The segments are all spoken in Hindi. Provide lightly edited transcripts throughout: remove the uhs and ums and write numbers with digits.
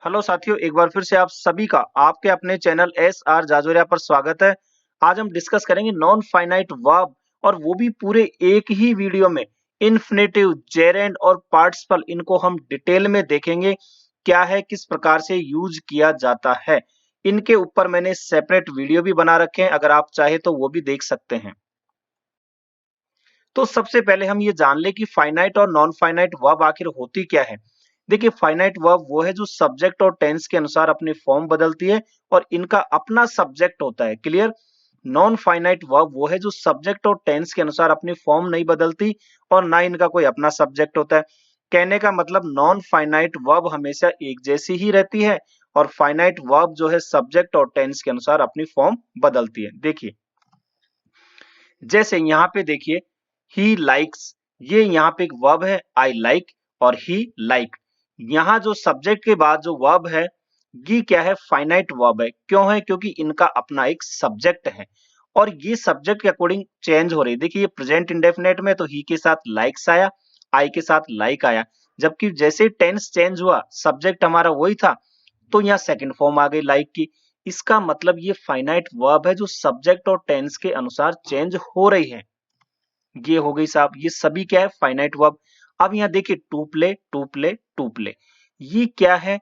हेलो साथियों, एक बार फिर से आप सभी का आपके अपने चैनल एस आर जाजोरिया पर स्वागत है। आज हम डिस्कस करेंगे नॉन फाइनाइट वर्ब और वो भी पूरे एक ही वीडियो में। इन्फिनेटिव, जेरेंड और पार्टिसिपल इनको हम डिटेल में देखेंगे, क्या है, किस प्रकार से यूज किया जाता है। इनके ऊपर मैंने सेपरेट वीडियो भी बना रखे हैं, अगर आप चाहे तो वो भी देख सकते हैं। तो सबसे पहले हम ये जान ले कि फाइनाइट और नॉन फाइनाइट वर्ब आखिर होती क्या है। देखिए, फाइनाइट वर्ब वो है जो सब्जेक्ट और टेंस के अनुसार अपनी फॉर्म बदलती है और इनका अपना सब्जेक्ट होता है। क्लियर। नॉन फाइनाइट वर्ब वो है जो सब्जेक्ट और टेंस के अनुसार अपनी फॉर्म नहीं बदलती और ना इनका कोई अपना सब्जेक्ट होता है। कहने का मतलब नॉन फाइनाइट वर्ब हमेशा एक जैसी ही रहती है और फाइनाइट वर्ब जो है सब्जेक्ट और टेंस के अनुसार अपनी फॉर्म बदलती है। देखिए, जैसे यहाँ पे देखिए, ही लाइक्स, ये यहाँ पे एक वर्ब है आई लाइक, और ही लाइक। यहाँ जो सब्जेक्ट के बाद जो वर्ब है, ये क्या है, फाइनाइट वर्ब है। क्यों है? क्योंकि इनका अपना एक सब्जेक्ट है और ये सब्जेक्ट के अकॉर्डिंग चेंज हो रही है। देखिए, ये प्रेजेंट इंडेफिनेट में तो ही के साथ लाइक्स आया, आई के साथ लाइक आया, जबकि जैसे टेंस चेंज हुआ, सब्जेक्ट हमारा वही था, तो यहाँ सेकंड फॉर्म आ गई लाइक की। इसका मतलब ये फाइनाइट वर्ब है जो सब्जेक्ट और टेंस के अनुसार चेंज हो रही है। ये हो गई साहब, ये सभी क्या है, फाइनाइट वर्ब। अब यहाँ देखिए, to play, to play, to play, ये क्या है,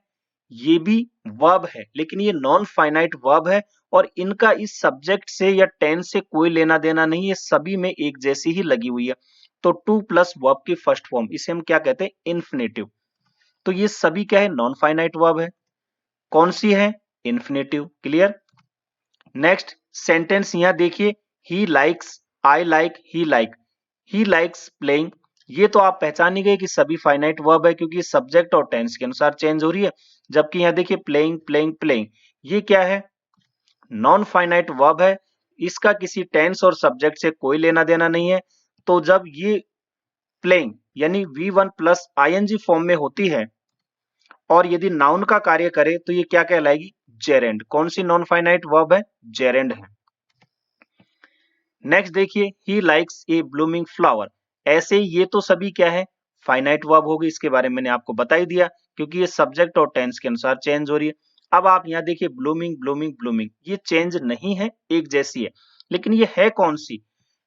ये भी वर्ब है, लेकिन ये नॉन फाइनाइट वर्ब है और इनका इस सब्जेक्ट से या टेंस से कोई लेना देना नहीं है, सभी में एक जैसी ही लगी हुई है। तो टू प्लस वर्ब की फर्स्ट फॉर्म, इसे हम क्या कहते हैं, इन्फिनेटिव। तो ये सभी क्या है, नॉन फाइनाइट वर्ब है। कौन सी है, इन्फिनेटिव। क्लियर। नेक्स्ट सेंटेंस यहाँ देखिए, he likes, I like, he likes playing. ये तो आप पहचान ही गए कि सभी फाइनाइट वर्ब है क्योंकि सब्जेक्ट और टेंस के अनुसार चेंज हो रही है। जबकि यहाँ देखिए, प्लेइंग, प्लेइंग, प्लेइंग, ये क्या है, नॉन फाइनाइट वर्ब है। इसका किसी टेंस और सब्जेक्ट से कोई लेना देना नहीं है। तो जब ये प्लेइंग यानी V1 प्लस आईएनजी फॉर्म में होती है और यदि नाउन का कार्य करे तो ये क्या कहलाएगी, जेरेंड। कौन सी नॉन फाइनाइट वर्ब है, जेरेंड है। नेक्स्ट देखिए, he likes A blooming flower. ऐसे ही ये तो सभी क्या है, फाइनाइट वर्ब होगी। इसके बारे में मैंने आपको बता ही दिया क्योंकि ये सब्जेक्ट और टेंस के अनुसार चेंज हो रही है। अब आप यहाँ देखिए, ब्लूमिंग, ब्लूमिंग, ब्लूमिंग, ये चेंज नहीं है, एक जैसी है, लेकिन ये है कौन सी।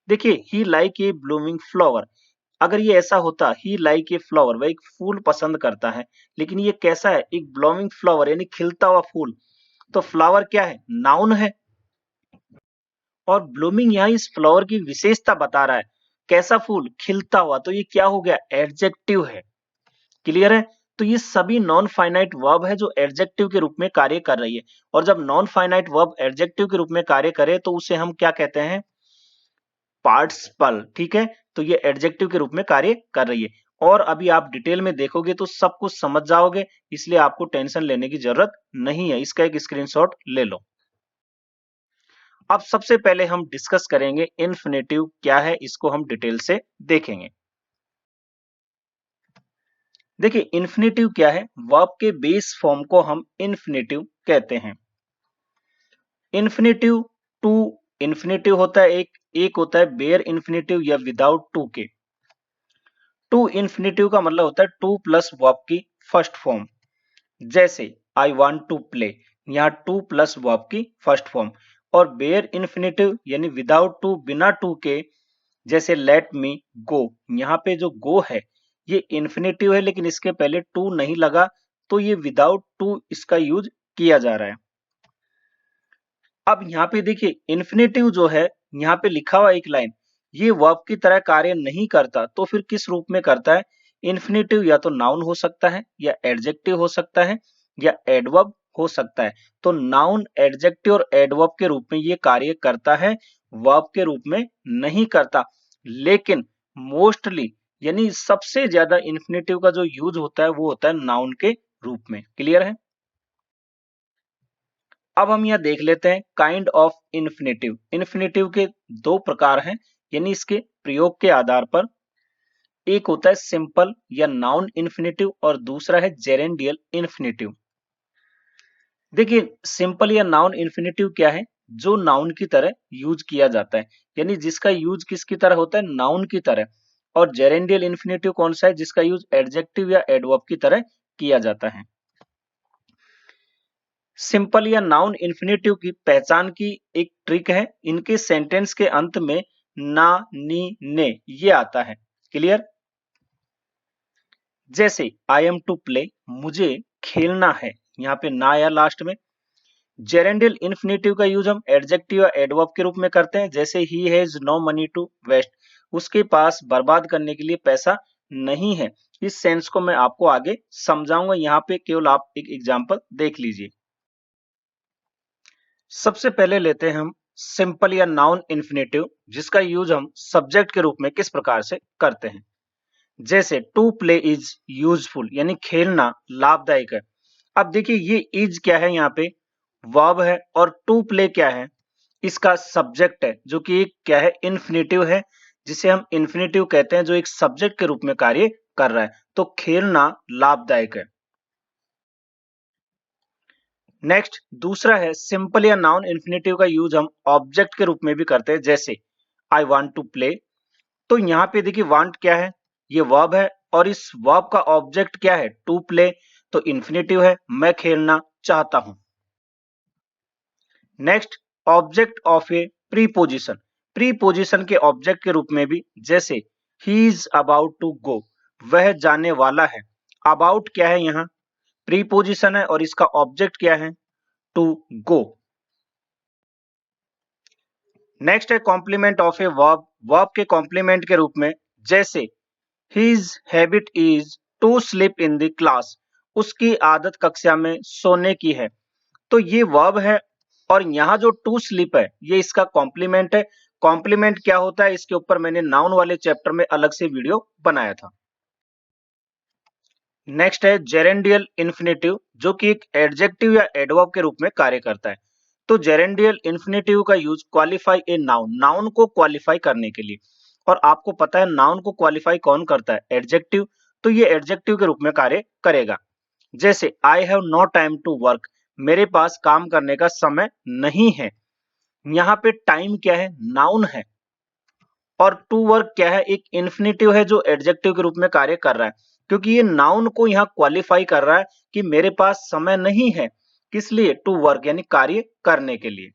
देखिए, ही लाइक ए ब्लूमिंग फ्लावर, अगर ये ऐसा होता, ही लाइक ए फ्लावर, वह एक फूल पसंद करता है, लेकिन ये कैसा है, एक ब्लूमिंग फ्लावर यानी खिलता हुआ फूल। तो फ्लावर क्या है, नाउन है, और ब्लूमिंग यहाँ इस फ्लावर की विशेषता बता रहा है। कैसा फूल, खिलता हुआ, तो ये क्या हो गया, एडजेक्टिव है। क्लियर है। तो ये सभी नॉन फाइनाइट वर्ब है जो एडजेक्टिव के रूप में कार्य कर रही है। और जब नॉन फाइनाइट वर्ब एडजेक्टिव के रूप में कार्य करे तो उसे हम क्या कहते हैं, पार्टिसिपल। ठीक है। तो ये एडजेक्टिव के रूप में कार्य कर रही है। और अभी आप डिटेल में देखोगे तो सब कुछ समझ जाओगे, इसलिए आपको टेंशन लेने की जरूरत नहीं है। इसका एक स्क्रीनशॉट ले लो। अब सबसे पहले हम डिस्कस करेंगे इन्फिनेटिव क्या है, इसको हम डिटेल से देखेंगे। देखिए, इन्फिनेटिव क्या है, वर्ब के बेस फॉर्म को हम इन्फिनेटिव कहते हैं। इन्फिनेटिव टू इन्फिनेटिव होता है, एक होता है बेयर इन्फिनेटिव या विदाउट टू के। टू इन्फिनेटिव का मतलब होता है टू प्लस वर्ब की फर्स्ट फॉर्म। जैसे आई वॉन्ट टू प्ले, यहाँ टू प्लस वर्ब की फर्स्ट फॉर्म। और बेयर इन्फिनेटिव यानी विदाउट टू, बिना टू के, जैसे लेट मी गो, यहाँ पे जो गो है ये इन्फिनेटिव है लेकिन इसके पहले टू नहीं लगा, तो ये विदाउट टू इसका यूज किया जा रहा है। अब यहाँ पे देखिए, इन्फिनेटिव जो है, यहाँ पे लिखा हुआ एक लाइन, ये वर्ब की तरह कार्य नहीं करता, तो फिर किस रूप में करता है। इन्फिनेटिव या तो नाउन हो सकता है, या एडजेक्टिव हो सकता है, या एडवर्ब हो सकता है। तो नाउन, एडजेक्टिव और एडवर्ब के रूप में ये कार्य करता है, वर्ब के रूप में नहीं करता। लेकिन मोस्टली यानी सबसे ज्यादा इन्फिनेटिव का जो यूज होता है वो होता है नाउन के रूप में। क्लियर है। अब हम यह देख लेते हैं काइंड ऑफ इन्फिनेटिव। इन्फिनेटिव के दो प्रकार हैं, यानी इसके प्रयोग के आधार पर। एक होता है सिंपल या नाउन इन्फिनेटिव और दूसरा है जेरेंडियल इन्फिनेटिव। देखिए, सिंपल या नाउन इन्फिनेटिव क्या है, जो नाउन की तरह यूज किया जाता है, यानी जिसका यूज किसकी तरह होता है, नाउन की तरह। और जेरेंडियल इन्फिनेटिव कौन सा है, जिसका यूज एडजेक्टिव या एडवर्ब की तरह किया जाता है। सिंपल या नाउन इन्फिनेटिव की पहचान की एक ट्रिक है, इनके सेंटेंस के अंत में ना, नी, ने ये आता है। क्लियर? जैसे आई एम टू प्ले, मुझे खेलना है, यहाँ पे ना या लास्ट में। जेरेंडियल इन्फिनेटिव का यूज हम एडजेक्टिव या एडवर्ब के रूप में करते हैं, जैसे he has no money to waste, उसके पास बर्बाद करने के लिए पैसा नहीं है। इस सेंस को मैं आपको आगे समझाऊंगा, यहाँ पे केवल आप एक एग्जांपल देख लीजिए। सबसे पहले लेते हैं हम सिंपल या नाउन इन्फिनेटिव, जिसका यूज हम सब्जेक्ट के रूप में किस प्रकार से करते हैं। जैसे टू प्ले इज यूजफुल, यानी खेलना लाभदायक है। अब देखिए ये इज क्या है, यहाँ पे वर्ब है, और टू प्ले क्या है, इसका सब्जेक्ट है, जो कि एक क्या है, इन्फिनेटिव है, जिसे हम इन्फिनेटिव कहते हैं, जो एक सब्जेक्ट के रूप में कार्य कर रहा है। तो खेलना लाभदायक है। नेक्स्ट दूसरा है सिंपल या नाउन इन्फिनेटिव का यूज हम ऑब्जेक्ट के रूप में भी करते हैं, जैसे आई वांट टू प्ले। तो यहाँ पे देखिए वांट क्या है, ये वर्ब है, और इस वर्ब का ऑब्जेक्ट क्या है, टू प्ले, तो इन्फिनेटिव है, मैं खेलना चाहता हूं। Next object of a preposition, preposition के ऑब्जेक्ट के रूप में भी, जैसे he is about to go, वह जाने वाला है। अबाउट क्या है, यहाँ प्रीपोजिशन है, और इसका ऑब्जेक्ट क्या है, टू गो। नेक्स्ट है complement of a verb, verb के कॉम्प्लीमेंट के रूप में, जैसे his habit is to sleep in the class, उसकी आदत कक्षा में सोने की है। तो ये वर्ब है, और यहाँ जो टू स्लीप है ये इसका कॉम्प्लीमेंट है। कॉम्प्लीमेंट क्या होता है, इसके ऊपर मैंने नाउन वाले चैप्टर में अलग से वीडियो बनाया था। नेक्स्ट है जेरेंडियल इन्फिनेटिव, जो कि एक एडजेक्टिव या एडवर्ब के रूप में कार्य करता है। तो जेरेंडियल इन्फिनेटिव का use qualify a noun, noun को क्वालिफाई करने के लिए। और आपको पता है नाउन को क्वालिफाई कौन करता है, एडजेक्टिव। तो ये एडजेक्टिव के रूप में कार्य करेगा। जैसे I have no time to work, मेरे पास काम करने का समय नहीं है। यहाँ पे टाइम क्या है, नाउन है, और टू वर्क क्या है, एक इन्फिनेटिव है, जो एडजेक्टिव के रूप में कार्य कर रहा है, क्योंकि ये नाउन को यहाँ क्वालिफाई कर रहा है कि मेरे पास समय नहीं है, किस लिए, टू वर्क यानी कार्य करने के लिए।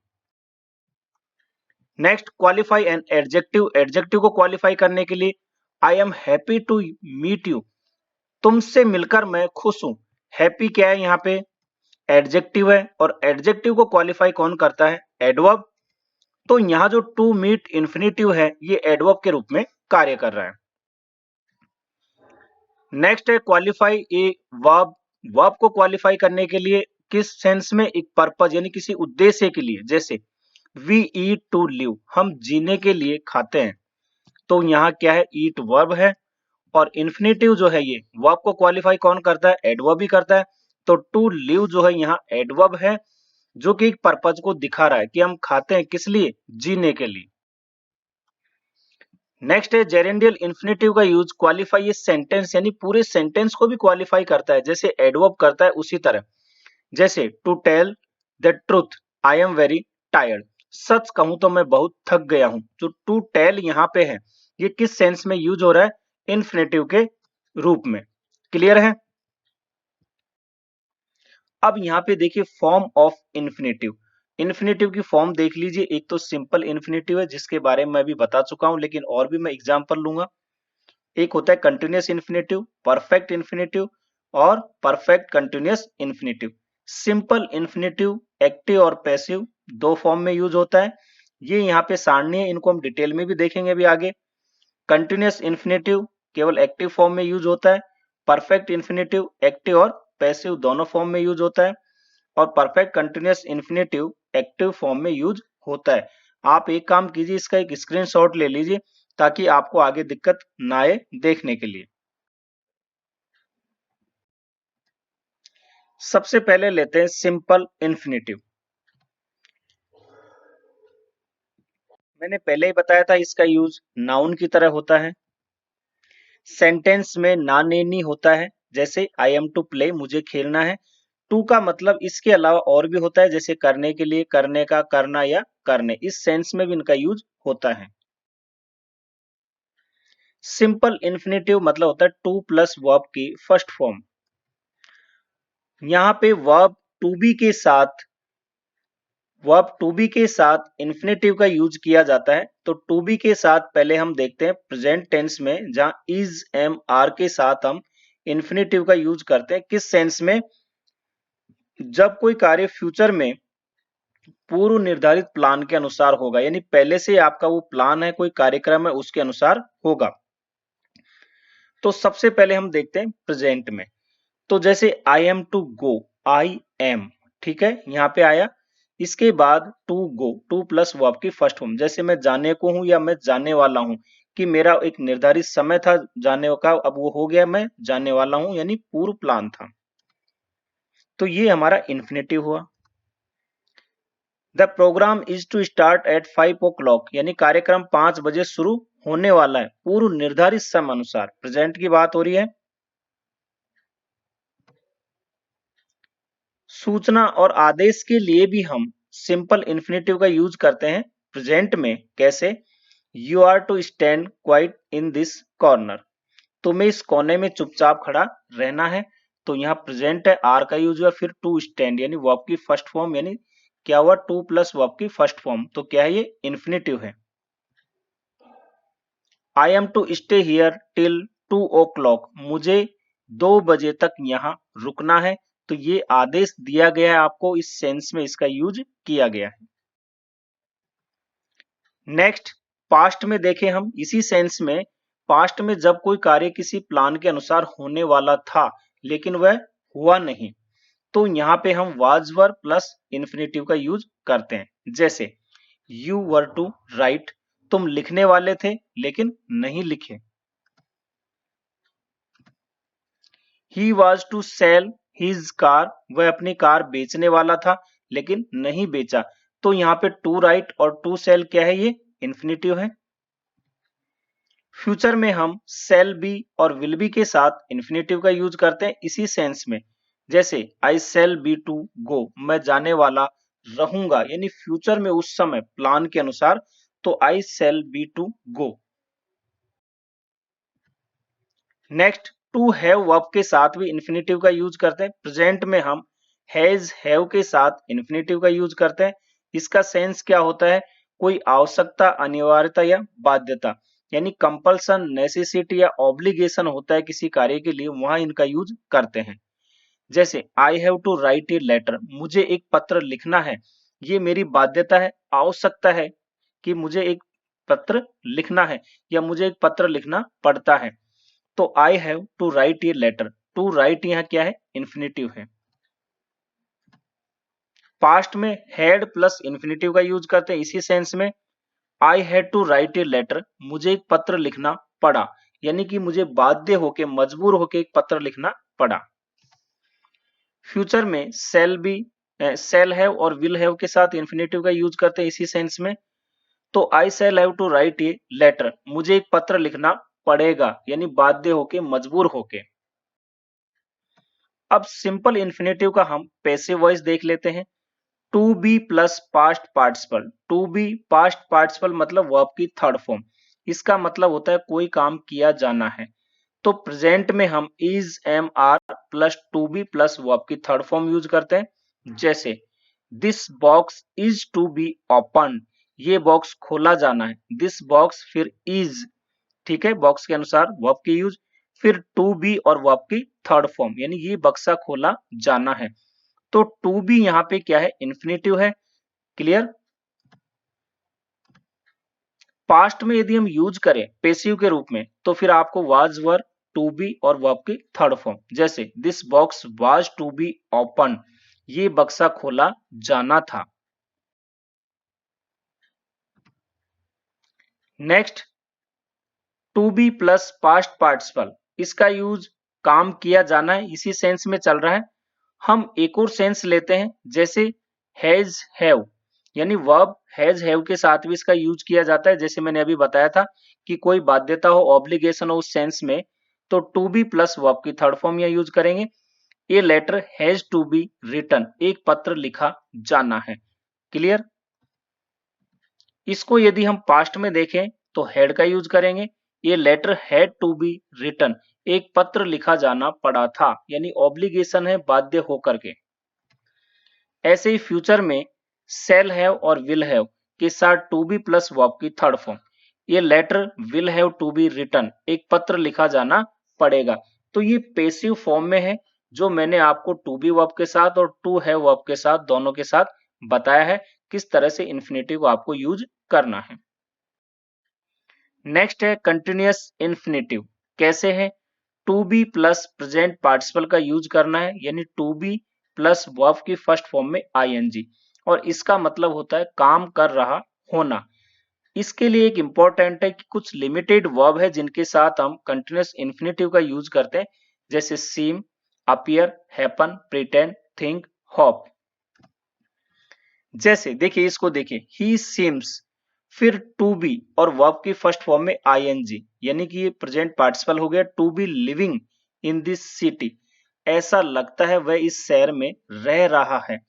Next qualify an adjective, adjective को क्वालिफाई करने के लिए, I am happy to meet you, तुमसे मिलकर मैं खुश हूं। हैप्पी क्या है, यहाँ पे एडजेक्टिव है, और एडजेक्टिव को क्वालिफाई कौन करता है, एडवर्ब। तो यहाँ जो टू मीट इन्फिनेटिव है, ये एडवर्ब के रूप में कार्य कर रहा है। नेक्स्ट है क्वालिफाई ए वर्ब, वर्ब को क्वालिफाई करने के लिए किस सेंस में, एक पर्पज यानी किसी उद्देश्य के लिए। जैसे वी ईट टू लिव, हम जीने के लिए खाते हैं। तो यहाँ क्या है, ईट वर्ब है, और इन्फिनेटिव जो है ये वर्ब को क्वालिफाई कौन करता है, एडवर्ब ही करता है। तो टू लिव जो है यहाँ एडवर्ब है, जो कि एक पर्पज को दिखा रहा है कि हम खाते हैं किस लिए, जीने के लिए। नेक्स्ट है जेरेंडियल इन्फिनेटिव का यूज क्वालिफाई ये सेंटेंस, यानी पूरे सेंटेंस को भी क्वालिफाई करता है, जैसे एडवर्ब करता है उसी तरह। जैसे to tell the truth I am very tired, सच कहूं तो मैं बहुत थक गया हूं। जो टू टेल यहाँ पे है, ये किस सेंस में यूज हो रहा है, इन्फिनेटिव के रूप में। क्लियर है? अब यहाँ पे देखिए फॉर्म ऑफ इन्फिनेटिव, इन्फिनेटिव की फॉर्म देख लीजिए। एक तो सिंपल इन्फिनेटिव है, जिसके बारे में मैं भी बता चुका हूं, लेकिन और भी मैं एग्जांपल लूंगा। एक होता है कंटिन्यूअस इन्फिनेटिव, परफेक्ट इन्फिनेटिव, और perfect continuous infinitive. Simple infinitive active और पैसिव दो फॉर्म में यूज होता है। ये यहाँ पे सारणी है, इनको हम डिटेल में भी देखेंगे अभी आगे। कंटिन्यूअस इन्फिनेटिव केवल एक्टिव फॉर्म में यूज होता है। परफेक्ट इन्फिनेटिव एक्टिव और पैसिव दोनों फॉर्म में यूज होता है, और perfect continuous infinitive active form में यूज होता है। आप एक काम कीजिए, इसका एक स्क्रीनशॉट ले लीजिए, ताकि आपको आगे दिक्कत ना आए देखने के लिए। सबसे पहले लेते हैं सिंपल इन्फिनेटिव। मैंने पहले ही बताया था इसका यूज नाउन की तरह होता है। सेंटेंस में ना ने नी होता है, जैसे आई एम टू प्ले, मुझे खेलना है। टू का मतलब इसके अलावा और भी होता है, जैसे करने के लिए, करने का, करना या करने, इस सेंस में भी इनका यूज होता है। सिंपल इन्फिनेटिव मतलब होता है टू प्लस वर्ब की फर्स्ट फॉर्म। यहाँ पे वर्ब वर्ब टू बी के साथ इन्फिनेटिव का यूज किया जाता है। तो टू बी के साथ पहले हम देखते हैं प्रेजेंट टेंस में, जहां इज एम आर के साथ हम इन्फिनेटिव का यूज करते हैं। किस सेंस में? जब कोई कार्य फ्यूचर में पूर्व निर्धारित प्लान के अनुसार होगा, यानी पहले से आपका वो प्लान है, कोई कार्यक्रम है, उसके अनुसार होगा। तो सबसे पहले हम देखते हैं प्रेजेंट में। तो जैसे I am to go, I am, ठीक है, यहां पे आया। इसके बाद to go, to plus verb की फर्स्ट फॉर्म, जैसे मैं जाने को हूं या मैं जाने वाला हूं, कि मेरा एक निर्धारित समय था जाने का, अब वो हो गया, मैं जाने वाला हूं, यानी पूर्व प्लान था। तो ये हमारा इन्फिनेटिव हुआ। The programme is to start at 5 o'clock, यानी कार्यक्रम 5 बजे शुरू होने वाला है, पूर्व निर्धारित समय अनुसार, प्रेजेंट की बात हो रही है। सूचना और आदेश के लिए भी हम सिंपल इन्फिनेटिव का यूज करते हैं प्रेजेंट में। कैसे? You are to stand quiet in this corner, तुम्हें इस कोने में चुपचाप खड़ा रहना है। तो यहाँ प्रेजेंट है, आर का यूज हुआ, फिर टू स्टैंड यानी वर्ब की फर्स्ट फॉर्म, यानी क्या हुआ, टू प्लस वर्ब की फर्स्ट फॉर्म। तो क्या है, ये इन्फिनेटिव है। I am to stay here till 2 o'clock, मुझे 2 बजे तक यहाँ रुकना है। तो ये आदेश दिया गया है आपको, इस सेंस में इसका यूज किया गया है। नेक्स्ट, पास्ट में देखें हम, इसी सेंस में पास्ट में जब कोई कार्य किसी प्लान के अनुसार होने वाला था लेकिन वह हुआ नहीं, तो यहाँ पे हम वाज वर प्लस इन्फिनेटिव का यूज करते हैं। जैसे यू वर टू राइट, तुम लिखने वाले थे लेकिन नहीं लिखे। He was to sell his car, वह अपनी कार बेचने वाला था लेकिन नहीं बेचा। तो यहाँ पे टू राइट और टू सेल क्या है, ये इन्फिनेटिव है। फ्यूचर में हम सेल बी और विल बी के साथ इन्फिनेटिव का यूज करते हैं इसी सेंस में। जैसे आई सेल बी टू गो, मैं जाने वाला रहूंगा, यानी फ्यूचर में उस समय प्लान के अनुसार। तो I shall be to go. Next, to have verb के साथ भी इन्फिनेटिव का यूज करते हैं। प्रेजेंट में हम हैज हैव के साथ इन्फिनेटिव का यूज करते हैं। इसका सेंस क्या होता है? कोई आवश्यकता, अनिवार्यता या बाध्यता, यानी कंपल्सन, नेसेसिटी या ऑब्लिगेशन होता है किसी कार्य के लिए, वहां इनका यूज करते हैं। जैसे I have to write a letter, मुझे एक पत्र लिखना है, ये मेरी बाध्यता है, आवश्यकता है कि मुझे एक पत्र लिखना है या मुझे एक पत्र लिखना पड़ता है। तो I have to write a letter, to write यहाँ क्या है, इन्फिनेटिव है। पास्ट में हैड प्लस इन्फिनेटिव का यूज करते हैं इसी सेंस में। I had to write a letter, मुझे एक पत्र लिखना पड़ा, यानी कि मुझे बाध्य होके, मजबूर होके एक पत्र लिखना पड़ा। फ्यूचर में सेल बी, सेल हैव और विल हैव के साथ इन्फिनेटिव का यूज करते हैं इसी सेंस में। तो I shall have to write a letter, मुझे एक पत्र लिखना पड़ेगा, यानी बाध्य होके, मजबूर होके। अब सिंपल इन्फिनेटिव का हम पैसिव वॉइस देख लेते हैं। To be plus past participle, to be past participle मतलब वर्ब की थर्ड फॉर्म। इसका मतलब होता है कोई काम किया जाना है। तो प्रेजेंट में हम is am are plus to be plus verb की थर्ड फॉर्म यूज करते हैं। जैसे this box is to be open, ये बॉक्स खोला जाना है। दिस बॉक्स, फिर इज, ठीक है, बॉक्स के अनुसार वर्ब की यूज, फिर टू बी और वर्ब की थर्ड फॉर्म, यानी ये बक्सा खोला जाना है। तो टू बी यहाँ पे क्या है, इन्फिनेटिव है। क्लियर? पास्ट में यदि हम यूज करें पेसिव के रूप में, तो फिर आपको वाज वर, टू बी और वर्ब की थर्ड फॉर्म। जैसे this box was to be open, ये बक्सा खोला जाना था। Next, to be plus past participle, इसका यूज काम किया जाना है इसी सेंस में चल रहा है। हम एक और सेंस लेते हैं, जैसे हैज हैव, यानी वर्ब हैज हैव के साथ भी इसका यूज किया जाता है। जैसे मैंने अभी बताया था कि कोई बाध्यता हो, ऑब्लिगेशन हो उस सेंस में, तो टू बी प्लस वर्ब की थर्ड फॉर्म यह यूज करेंगे। A letter has to be written, एक पत्र लिखा जाना है। क्लियर? इसको यदि हम पास्ट में देखें तो हैड का यूज करेंगे। ये letter had to be written, एक पत्र लिखा जाना पड़ा था, यानी ऑब्लिगेशन है, बाध्य होकर के। ऐसे ही फ्यूचर में शैल हैव और विल हैव के साथ टू बी प्लस वर्ब की थर्ड फॉर्म, ये letter will have to be written, एक पत्र लिखा जाना पड़ेगा। तो ये पेसिव फॉर्म में है, जो मैंने आपको टू बी वर्ब के साथ और टू हैव वर्ब के साथ दोनों के साथ बताया है किस तरह से इन्फिनेटिव को आपको यूज करना है। नेक्स्ट है कंटिन्यूअस इन्फिनेटिव। कैसे है? To be plus present participle का यूज करना है, यानी टू बी प्लस वर्ब की फर्स्ट फॉर्म में आईएनजी, और इसका मतलब होता है काम कर रहा होना। इसके लिए एक इंपॉर्टेंट है कि कुछ लिमिटेड वर्ब है जिनके साथ हम कंटिन्यूअस इन्फिनेटिव का यूज करते हैं, जैसे seem, appear, happen, pretend, think, hope. जैसे देखिए, इसको देखिए, ही सीम्स, फिर टू बी और वर्ब की फर्स्ट फॉर्म में आईएनजी, यानी कि ये प्रेजेंट पार्टिसिपल हो गया। To be living in this city, ऐसा लगता है वह इस शहर में रह रहा है।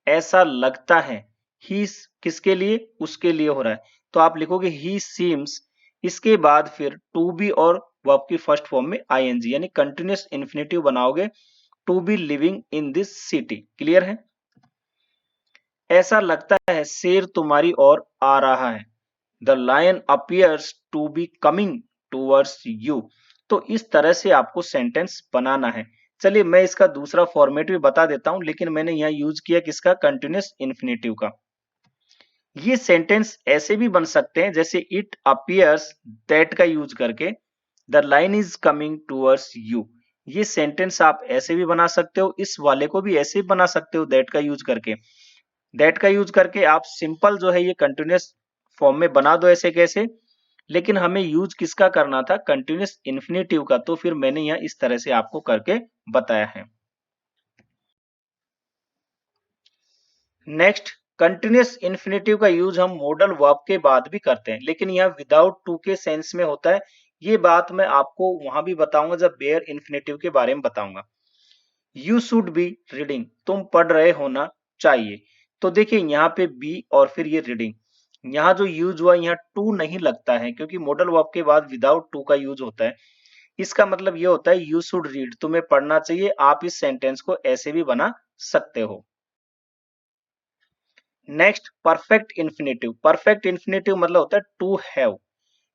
ऐसा लगता है, ही किसके लिए? उसके लिए हो रहा है, तो आप लिखोगे ही सीम्स, इसके बाद फिर टू बी और वर्ब की फर्स्ट फॉर्म में आईएनजी, यानी कंटिन्यूअस इन्फिनेटिव बनाओगे, to be living in this city. Clear है? ऐसा लगता है शेर तुम्हारी ओर आ रहा है। The lion appears to be coming towards you. तो इस तरह से आपको सेंटेंस बनाना है। चलिए मैं इसका दूसरा फॉर्मेट भी बता देता हूं, लेकिन मैंने यहाँ यूज किया किसका? कंटिन्यूअस इन्फिनेटिव का। ये सेंटेंस ऐसे भी बन सकते हैं, जैसे इट अपीयर्स दैट का यूज करके, the line is coming towards you. ये सेंटेंस आप ऐसे भी बना सकते हो, इस वाले को भी ऐसे भी बना सकते हो दैट का यूज करके। दैट का यूज करके आप सिंपल जो है ये कंटिन्यूअस फॉर्म में बना दो ऐसे कैसे, लेकिन हमें यूज किसका करना था? कंटिन्यूअस इन्फिनेटिव का। तो फिर मैंने यहाँ इस तरह से आपको करके बताया है। नेक्स्ट, कंटिन्यूअस इन्फिनेटिव का यूज हम मॉडल वर्ब के बाद भी करते हैं, लेकिन यह विदाउट टू के सेंस में होता है। ये बात मैं आपको वहां भी बताऊंगा जब बेयर इन्फिनेटिव के बारे में बताऊंगा। यू शुड बी रीडिंग, तुम पढ़ रहे होना चाहिए। तो देखिए यहाँ पे बी और फिर ये रीडिंग, यहाँ जो यूज हुआ यहाँ टू नहीं लगता है, क्योंकि मॉडल वर्ब के बाद विदाउट टू का यूज होता है। इसका मतलब ये होता है यू शुड रीड, तुम्हें पढ़ना चाहिए। आप इस सेंटेंस को ऐसे भी बना सकते हो। Next, perfect infinitive. Perfect infinitive मतलब होता है टू हैव,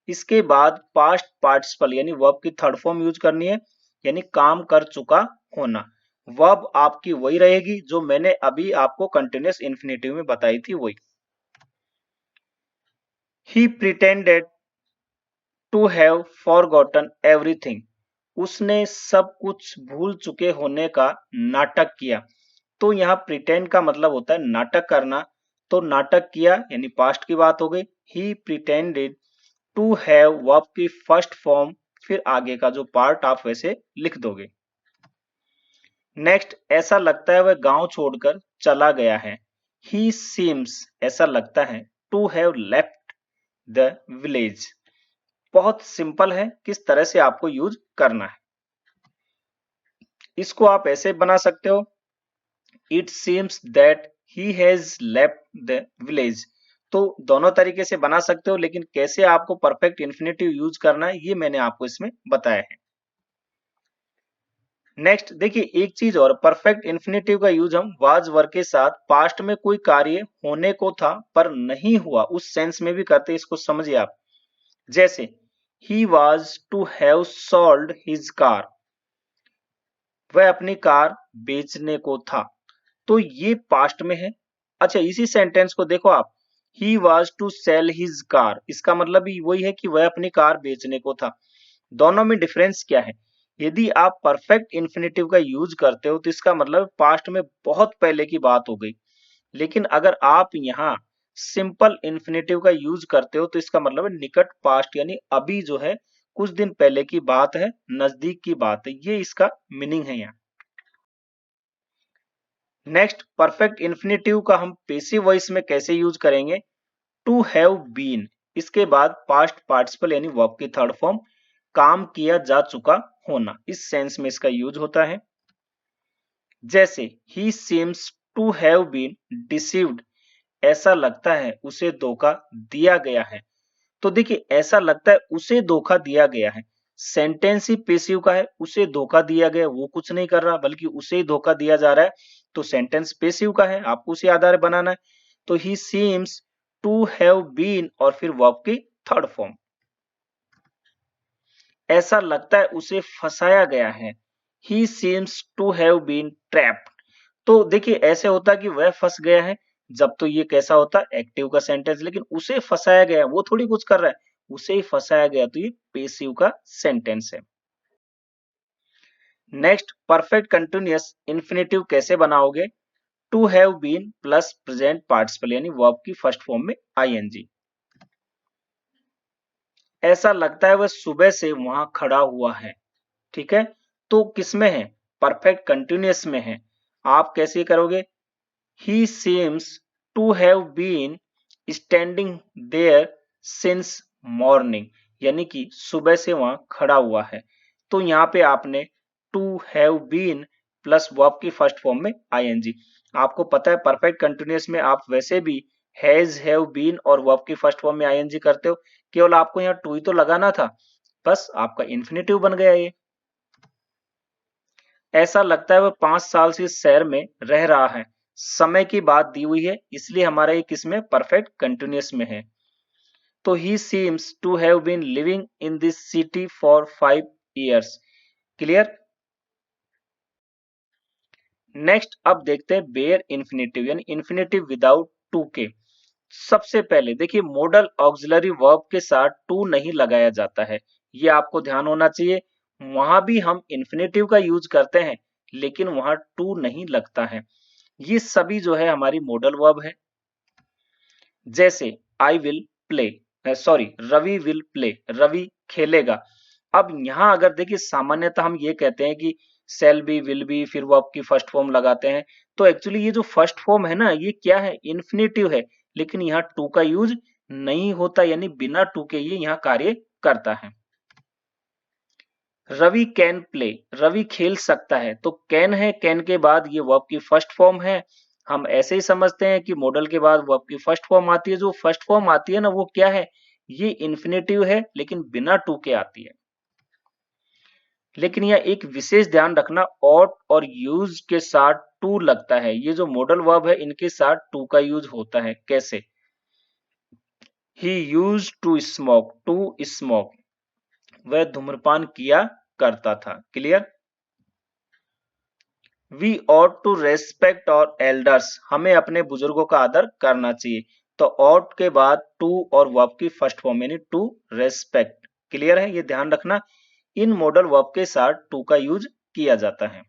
इसके बाद पास्ट पार्टिसिपल यानी वर्ब की थर्ड फॉर्म यूज करनी है, यानी काम कर चुका होना। वर्ब आपकी वही रहेगी जो मैंने अभी आपको कंटिन्यूअस इन्फिनेटिव में बताई थी, वही। He pretended to have forgotten everything, उसने सब कुछ भूल चुके होने का नाटक किया। तो यहाँ प्रिटेंड का मतलब होता है नाटक करना, तो नाटक किया यानी पास्ट की बात हो गई। ही प्रिटेंडेड टू हैव वर्ब की फर्स्ट फॉर्म, फिर आगे का जो पार्ट आप वैसे लिख दोगे। नेक्स्ट, ऐसा लगता है वह गांव छोड़कर चला गया है। ही सीम्स, ऐसा लगता है, to have left the village. बहुत सिंपल है किस तरह से आपको यूज करना है। इसको आप ऐसे बना सकते हो, it seems that he has left the village. तो दोनों तरीके से बना सकते हो, लेकिन कैसे आपको परफेक्ट इन्फिनेटिव यूज करना है ये मैंने आपको इसमें बताया है। नेक्स्ट देखिए, एक चीज और, परफेक्ट इन्फिनेटिव का यूज हम वाज वर्ग के साथ पास्ट में कोई कार्य होने को था पर नहीं हुआ उस सेंस में भी करते हैं। इसको समझिए आप। जैसे he was to have sold his car, वह अपनी कार बेचने को था। तो ये पास्ट में है। अच्छा, इसी सेंटेंस को देखो आप, he was to sell his car, इसका मतलब भी वही है कि वह अपनी कार बेचने को था। दोनों में डिफरेंस क्या है? यदि आप परफेक्ट इन्फिनेटिव का यूज करते हो तो इसका मतलब पास्ट में बहुत पहले की बात हो गई, लेकिन अगर आप यहाँ सिंपल इन्फिनेटिव का यूज करते हो तो इसका मतलब है निकट पास्ट, यानी अभी जो है कुछ दिन पहले की बात है, नजदीक की बात है। ये इसका मीनिंग है यहाँ। नेक्स्ट, परफेक्ट इन्फिनेटिव का हम पेसिव वॉइस में कैसे यूज करेंगे? टू हैव बीन, इसके बाद पास्ट पार्टिसिपल यानी वर्ब की थर्ड फॉर्म, काम किया जा चुका होना, इस सेंस में इसका यूज होता है। जैसे he seems to have been deceived, ऐसा लगता है उसे धोखा दिया गया है। तो देखिए, ऐसा लगता है उसे धोखा दिया गया है, सेंटेंस ही पेसिव का है। उसे धोखा दिया गया, वो कुछ नहीं कर रहा बल्कि उसे ही धोखा दिया जा रहा है। तो सेंटेंस पेसिव का है, आपको उसी आधार बनाना है। तो he seems to have been और फिर वर्ब की थर्ड फॉर्म। ऐसा लगता है उसे फंसाया गया है। He seems to have been trapped. तो देखिए ऐसे होता है कि वह फंस गया है, जब तो ये कैसा होता है एक्टिव का सेंटेंस, लेकिन उसे फंसाया गया, वो थोड़ी कुछ कर रहा है, उसे ही फंसाया गया, तो ये पेसिव का सेंटेंस है। नेक्स्ट, परफेक्ट कंटिन्यूअस इन्फिनेटिव कैसे बनाओगे? To have been plus present participle यानी वर्ब की फर्स्ट फॉर्म में आईएनजी। ऐसा लगता है वह सुबह से वहां खड़ा हुआ है। ठीक है, तो किसमें है? परफेक्ट कंटिन्यूअस में है। आप कैसे करोगे? He seems to have been standing there since morning, यानी कि सुबह से वहां खड़ा हुआ है। तो यहाँ पे आपने to have been plus verb की फर्स्ट फॉर्म में आईएनजी। आपको पता है परफेक्ट कंटिन्यूअस में आप वैसे भी हैज, हैव बीन और वर्ब की फर्स्ट फॉर्म में आईएनजी करते हो, केवल आपको यहाँ टू ही तो लगाना था, बस आपका इन्फिनेटिव बन गया ये। ऐसा लगता है वह 5 साल से इस शहर में रह रहा है। समय की बात दी हुई है, इसलिए हमारा ये किसमें? परफेक्ट कंटिन्यूअस में है। तो he seems to have been living in this city for 5 years। Clear? Next अब देखते हैं बेयर इन्फिनेटिव यानी इन्फिनेटिव विदाउट टू के। सबसे पहले देखिए मॉडल ऑक्सिलरी वर्ब के साथ टू नहीं लगाया जाता है, ये आपको ध्यान होना चाहिए। वहां भी हम इन्फिनेटिव का यूज करते हैं, लेकिन वहां टू नहीं लगता है। ये सभी जो है हमारी मॉडल वर्ब है। जैसे I will play, sorry Ravi will play, Ravi खेलेगा। अब यहाँ अगर देखिए सामान्यतः हम ये कहते हैं कि शैल बी, विल बी, फिर वर्ब की फर्स्ट फॉर्म लगाते हैं, तो एक्चुअली ये जो फर्स्ट फॉर्म है ना, ये क्या है? इन्फिनेटिव है, लेकिन यहाँ टू का यूज नहीं होता, यानी बिना टू के ये यहाँ कार्य करता है। रवि कैन प्ले, रवि खेल सकता है, तो कैन है, कैन के बाद ये वर्ब की फर्स्ट फॉर्म है। हम ऐसे ही समझते हैं कि मॉडल के बाद वर्ब की फर्स्ट फॉर्म आती है, जो फर्स्ट फॉर्म आती है ना वो क्या है? ये इन्फिनेटिव है, लेकिन बिना टू के आती है। लेकिन यह एक विशेष ध्यान रखना, ought और use के साथ टू लगता है। ये जो मॉडल वर्ब है इनके साथ टू का यूज होता है। कैसे? He used to smoke, to smoke, वह धूम्रपान किया करता था। Clear? We ought to respect our elders, हमें अपने बुजुर्गों का आदर करना चाहिए। तो ought के बाद टू और वर्ब की फर्स्ट फॉर्म यानी टू रेस्पेक्ट। क्लियर है? ये ध्यान रखना, इन मॉडल वर्ब के साथ टू का यूज किया जाता है।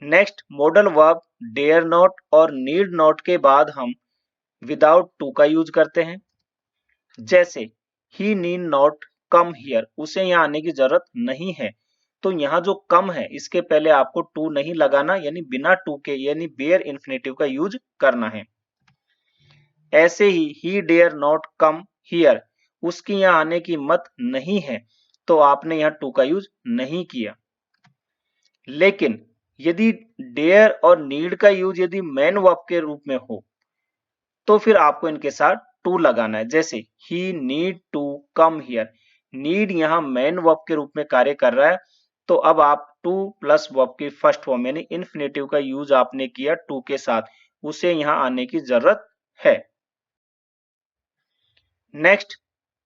Next, modal verb dare not और नीड नॉट के बाद हम विदाउट टू का यूज करते हैं। जैसे he need not come here, उसे यहाँ आने की जरूरत नहीं है। तो यहाँ जो कम है इसके पहले आपको टू नहीं लगाना, यानी बिना टू के, यानी बेयर इन्फिनेटिव का यूज करना है। ऐसे ही डेयर नॉट कम हियर, उसकी यहाँ आने की हिम्मत नहीं है, तो आपने यहाँ टू का यूज नहीं किया। लेकिन यदि डेयर और नीड का यूज यदि मेन वर्ब के रूप में हो, तो फिर आपको इनके साथ टू लगाना है। जैसे he need to come here, need यहाँ मेन वर्ब के रूप में कार्य कर रहा है, तो अब आप टू प्लस वर्ब की फर्स्ट फॉर्म यानी इन्फिनेटिव का यूज आपने किया टू के साथ, उसे यहाँ आने की जरूरत है। Next,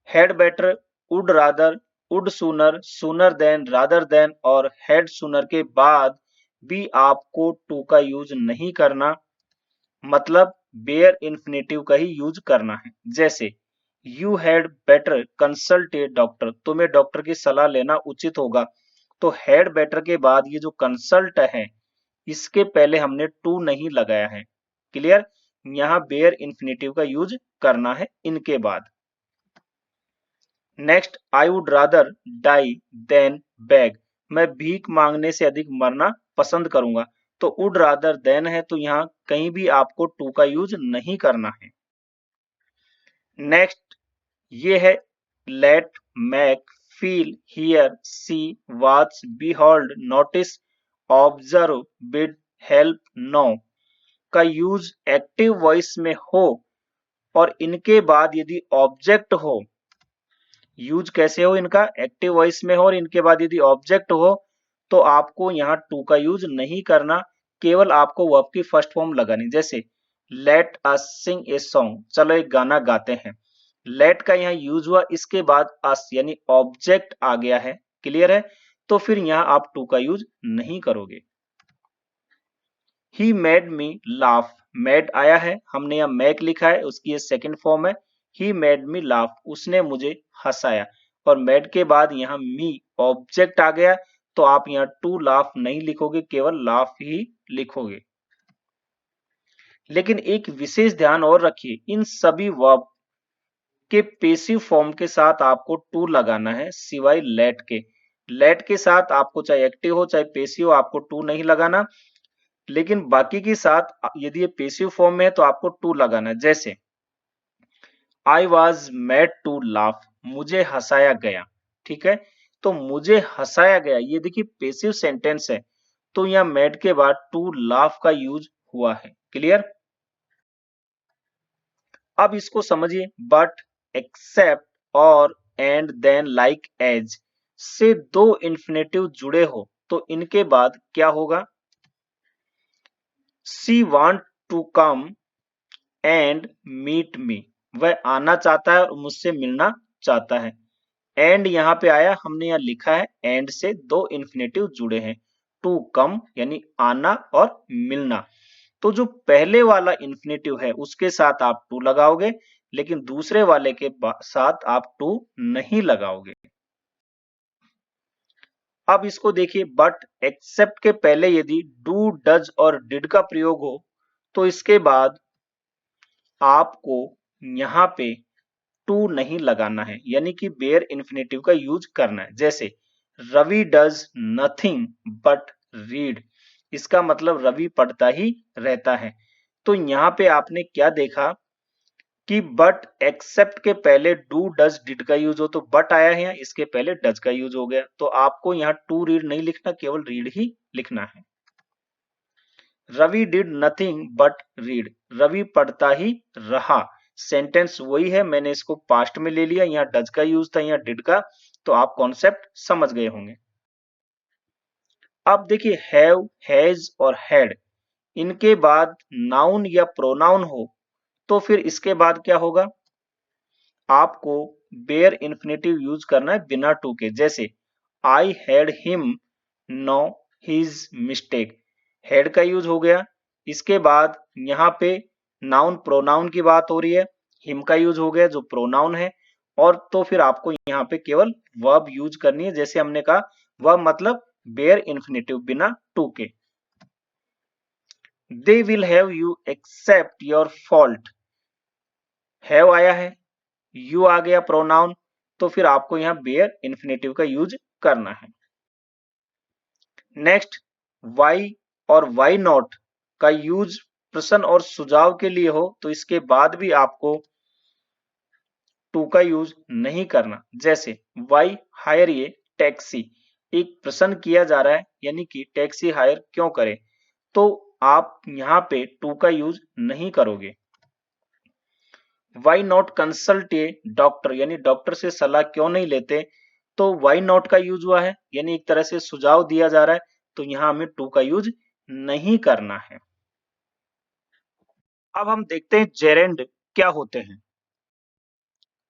had better, would rather, would sooner, sooner than, rather than और हैड सूनर के बाद भी आपको टू का यूज नहीं करना, मतलब बेयर इन्फिनेटिव का ही यूज करना है। जैसे you had better consult a doctor, तुम्हें डॉक्टर की सलाह लेना उचित होगा। तो हैड बेटर के बाद ये जो कंसल्ट है, इसके पहले हमने टू नहीं लगाया है। क्लियर? यहाँ बेयर इन्फिनेटिव का यूज करना है इनके बाद। Next, I would rather die than beg, मैं भीख मांगने से अधिक मरना पसंद करूंगा। तो वुड रादर देन है, तो यहाँ कहीं भी आपको टू का यूज नहीं करना है। नेक्स्ट, ये है let, make, feel, hear, see, watch, behold, notice, observe, bid, help, know का यूज एक्टिव वॉइस में हो और इनके बाद यदि ऑब्जेक्ट हो, यूज कैसे हो इनका? एक्टिव वॉइस में हो और इनके बाद यदि ऑब्जेक्ट हो, तो आपको यहाँ टू का यूज नहीं करना, केवल आपको वर्ब की फर्स्ट फॉर्म लगानी। जैसे let us Singh a song, चलो एक गाना गाते हैं। लेट का यहाँ यूज हुआ, इसके बाद अस यानी ऑब्जेक्ट आ गया है, क्लियर है? तो फिर यहाँ आप टू का यूज नहीं करोगे। He made me laugh, made आया है, हमने यहाँ मैक लिखा है, उसकी ये सेकंड फॉर्म है। ही मेड मी लाफ, उसने मुझे हंसाया। और मेड के बाद यहाँ मी ऑब्जेक्ट आ गया, तो आप यहाँ टू लाफ नहीं लिखोगे, केवल लाफ ही लिखोगे। लेकिन एक विशेष ध्यान और रखिए, इन सभी वर्ब के पेसिव फॉर्म के साथ आपको टू लगाना है, सिवाय लेट के। लेट के साथ आपको चाहे एक्टिव हो चाहे पेसिव हो, आपको टू नहीं लगाना। लेकिन बाकी के साथ यदि ये पेसिव फॉर्म में है तो आपको टू लगाना है। जैसे I was made to laugh, मुझे हंसाया गया, ठीक है? तो मुझे हंसाया गया, ये देखिए पेसिव सेंटेंस है, तो यहाँ मेड के बाद टू लाफ का यूज हुआ है, क्लियर? अब इसको समझिए, बट, एक्सेप्ट, और, एंड, देन, लाइक, एज से दो इंफिनिटिव जुड़े हो तो इनके बाद क्या होगा? She want to come and meet me, वह आना चाहता है और मुझसे मिलना चाहता है। एंड यहाँ पे आया, हमने यहाँ लिखा है एंड से दो इंफिनिटिव जुड़े हैं, टू कम यानी आना और मिलना। तो जो पहले वाला इंफिनिटिव है उसके साथ आप टू लगाओगे, लेकिन दूसरे वाले के साथ आप टू नहीं लगाओगे। अब इसको देखिए, बट, एक्सेप्ट के पहले यदि डू, डज और डिड का प्रयोग हो तो इसके बाद आपको यहाँ पे टू नहीं लगाना है, यानी कि बेयर इंफिनिटिव का यूज करना है। जैसे Ravi does nothing but read, इसका मतलब रवि पढ़ता ही रहता है। तो यहाँ पे आपने क्या देखा कि बट एक्सेप्ट के पहले डू, डज, डिड का यूज हो तो बट आया है, यहाँ इसके पहले डज का यूज हो गया, तो आपको यहाँ टू रीड नहीं लिखना, केवल रीड ही लिखना है। Ravi did nothing but read, Ravi पढ़ता ही रहा, सेंटेंस वही है, मैंने इसको पास्ट में ले लिया, यहाँ डज का यूज था, यहाँ डिड का, तो आप कॉन्सेप्ट समझ गए होंगे। अब देखिए, हैव, हैज और हैड, इनके बाद नाउन या प्रोनाउन हो तो फिर इसके बाद क्या होगा? आपको बेयर इंफिनिटिव यूज करना है बिना टू के। जैसे I had him know his mistake, had का यूज हो गया। इसके बाद यहाँ पे नाउन प्रोनाउन की बात हो रही है, हिम का यूज हो गया जो प्रोनाउन है, और तो फिर आपको यहाँ पे केवल वर्ब यूज करनी है। जैसे हमने कहा, वर्ब मतलब बेयर इंफिनिटिव बिना टू के। They will have you accept your fault, have आया है, यू आ गया प्रोनाउन, तो फिर आपको यहाँ बेयर इंफिनिटिव का यूज करना है। नेक्स्ट, वाई और वाई नॉट का यूज प्रश्न और सुझाव के लिए हो तो इसके बाद भी आपको टू का यूज नहीं करना। जैसे वाई हायर ये टैक्सी, एक प्रश्न किया जा रहा है, यानी कि टैक्सी हायर क्यों करें, तो आप यहाँ पे टू का यूज नहीं करोगे। Why not consult a doctor, यानी डॉक्टर से सलाह क्यों नहीं लेते, तो वाई नॉट का यूज हुआ है, यानी एक तरह से सुझाव दिया जा रहा है, तो यहां हमें टू का यूज नहीं करना है। अब हम देखते हैं जेरेंड क्या होते हैं।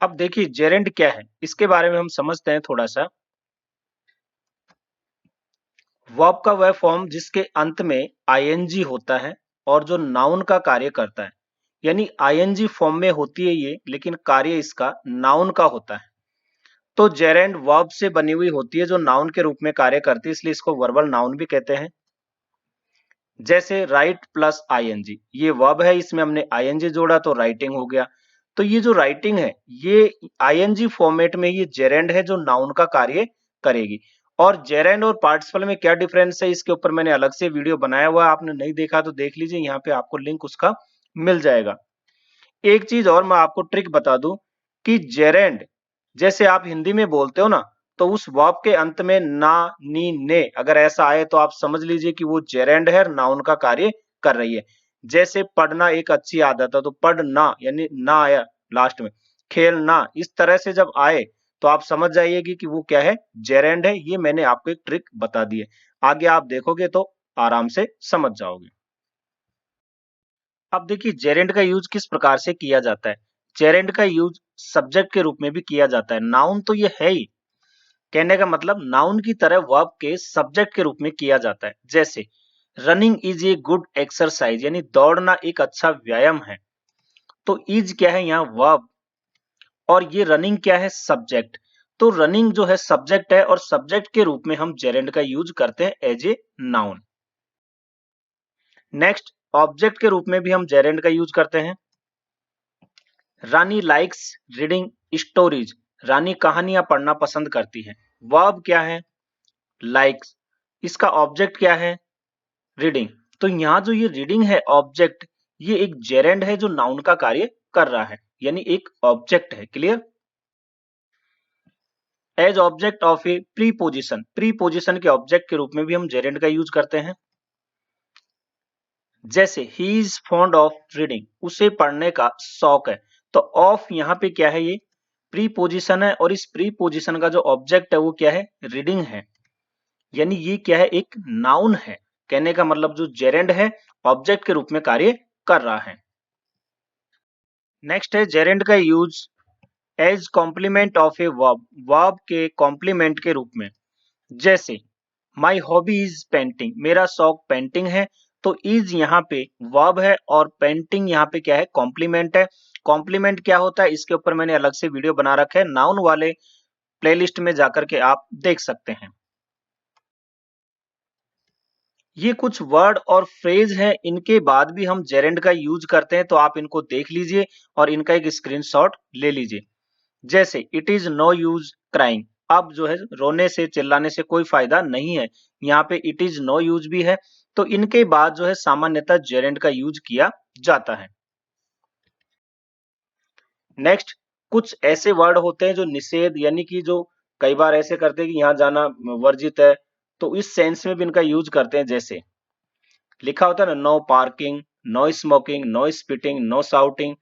अब देखिए जेरेंड क्या है, इसके बारे में हम समझते हैं थोड़ा सा। वर्ब का वह फॉर्म जिसके अंत में आईएनजी होता है और जो नाउन का कार्य करता है, यानी आईएनजी फॉर्म में होती है ये, लेकिन कार्य इसका नाउन का होता है। तो जेरेंड वर्ब से बनी हुई होती है जो नाउन के रूप में कार्य करती है, इसलिए इसको वर्बल नाउन भी कहते हैं। जैसे राइट प्लस आईएनजी, ये वर्ब है, इसमें हमने आईएनजी जोड़ा तो राइटिंग हो गया। तो ये जो राइटिंग है ये आईएनजी फॉर्मेट में ये जेरेंड है जो नाउन का कार्य करेगी। और जेरेंड और पार्टिसिपल में क्या डिफरेंस है, इसके ऊपर मैंने अलग से वीडियो बनाया हुआ है, आपने नहीं देखा तो देख लीजिए, यहाँ पे आपको लिंक उसका मिल जाएगा। एक चीज और मैं आपको ट्रिक बता दूं कि जेरेंड जैसे आप हिंदी में बोलते हो ना, तो उस वर्ब के अंत में ना, नी, ने अगर ऐसा आए तो आप समझ लीजिए कि वो जेरेंड है, नाउन का कार्य कर रही है। जैसे पढ़ना एक अच्छी आदत है, तो पढ़ना यानी ना आया लास्ट में, खेलना, इस तरह से जब आए तो आप समझ जाइए कि वो क्या है, जेरेंड है। ये मैंने आपको एक ट्रिक बता दी है, आगे आप देखोगे तो आराम से समझ जाओगे। अब देखिए जेरेंड का यूज किस प्रकार से किया जाता है। जेरेंड का यूज सब्जेक्ट के रूप में भी किया जाता है। नाउन तो ये है ही, कहने का मतलब नाउन की तरह वर्ब के सब्जेक्ट के रूप में किया जाता है। जैसे running is a good exercise, यानी दौड़ना एक अच्छा व्यायाम है। तो इज क्या है यहाँ वर्ब, और ये रनिंग क्या है सब्जेक्ट। तो रनिंग जो है सब्जेक्ट है और सब्जेक्ट के रूप में हम जेरेंड का यूज करते हैं as a noun. Next object के रूप में भी हम जेरेंड का यूज करते हैं। रानी लाइक्स रीडिंग स्टोरीज, रानी कहानियां पढ़ना पसंद करती है। वर्ब क्या है लाइक्स, इसका ऑब्जेक्ट क्या है रीडिंग। तो यहाँ जो ये रीडिंग है ऑब्जेक्ट, ये एक जेरेंड है जो नाउन का कार्य कर रहा है, यानी एक ऑब्जेक्ट है। Clear. As object of a preposition, preposition के ऑब्जेक्ट के रूप में भी हम जेरेंड का यूज करते हैं। जैसे he is fond of reading, उसे पढ़ने का शौक है। तो ऑफ यहाँ पे क्या है ये प्रीपोजिशन है, और इस प्रीपोजिशन का जो ऑब्जेक्ट है वो क्या है रीडिंग है, यानी ये क्या है एक नाउन है। कहने का मतलब जो जेरेंड है ऑब्जेक्ट के रूप में कार्य कर रहा है। नेक्स्ट है जेरेंड का use as complement of a verb, verb के कॉम्प्लीमेंट के रूप में। जैसे माई हॉबी इज पेंटिंग, मेरा शौक पेंटिंग है। तो इज यहाँ पे वर्ब है और पेंटिंग यहाँ पे क्या है कॉम्प्लीमेंट है। कॉम्प्लीमेंट क्या होता है इसके ऊपर मैंने अलग से वीडियो बना रखा है, नाउन वाले प्लेलिस्ट में जाकर के आप देख सकते हैं। ये कुछ वर्ड और फ्रेज हैं, इनके बाद भी हम जेरेंड का यूज करते हैं, तो आप इनको देख लीजिए और इनका एक स्क्रीनशॉट ले लीजिए। जैसे it is no use crying, अब जो है रोने से चिल्लाने से कोई फायदा नहीं है, यहाँ पे इट इज नो यूज भी है। तो इनके बाद जो है सामान्यतः जेरेंड का यूज किया जाता है। नेक्स्ट कुछ ऐसे वर्ड होते हैं जो निषेध, यानी कि जो कई बार ऐसे करते हैं कि यहाँ जाना वर्जित है, तो इस सेंस में भी इनका यूज करते हैं। जैसे लिखा होता है ना no parking, no smoking, no spitting, no shouting,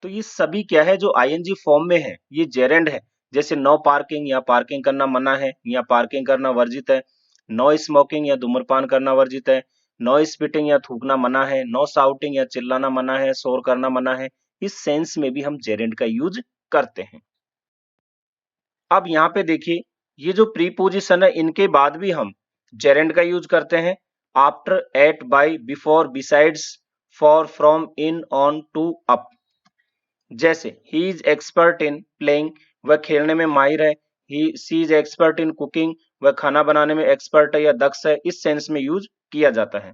तो ये सभी क्या है जो आईएनजी फॉर्म में है ये जेरेंड है। जैसे नो पार्किंग या पार्किंग करना मना है या पार्किंग करना वर्जित है, नो स्मोकिंग या धूम्रपान करना वर्जित है, नो स्पिटिंग या थूकना मना है, नो साउटिंग या चिल्लाना मना है, शोर करना मना है। इस सेंस में भी हम जेरेंड का यूज करते हैं। अब यहाँ पे देखिए ये जो प्रीपोजिशन है इनके बाद भी हम जेरेंड का यूज करते हैं। After, at, by, before, besides, for, from, in, on, to, up. जैसे he is expert in playing, वह खेलने में माहिर है। He she is expert in cooking, वह खाना बनाने में एक्सपर्ट है या दक्ष है। इस सेंस में यूज किया जाता है।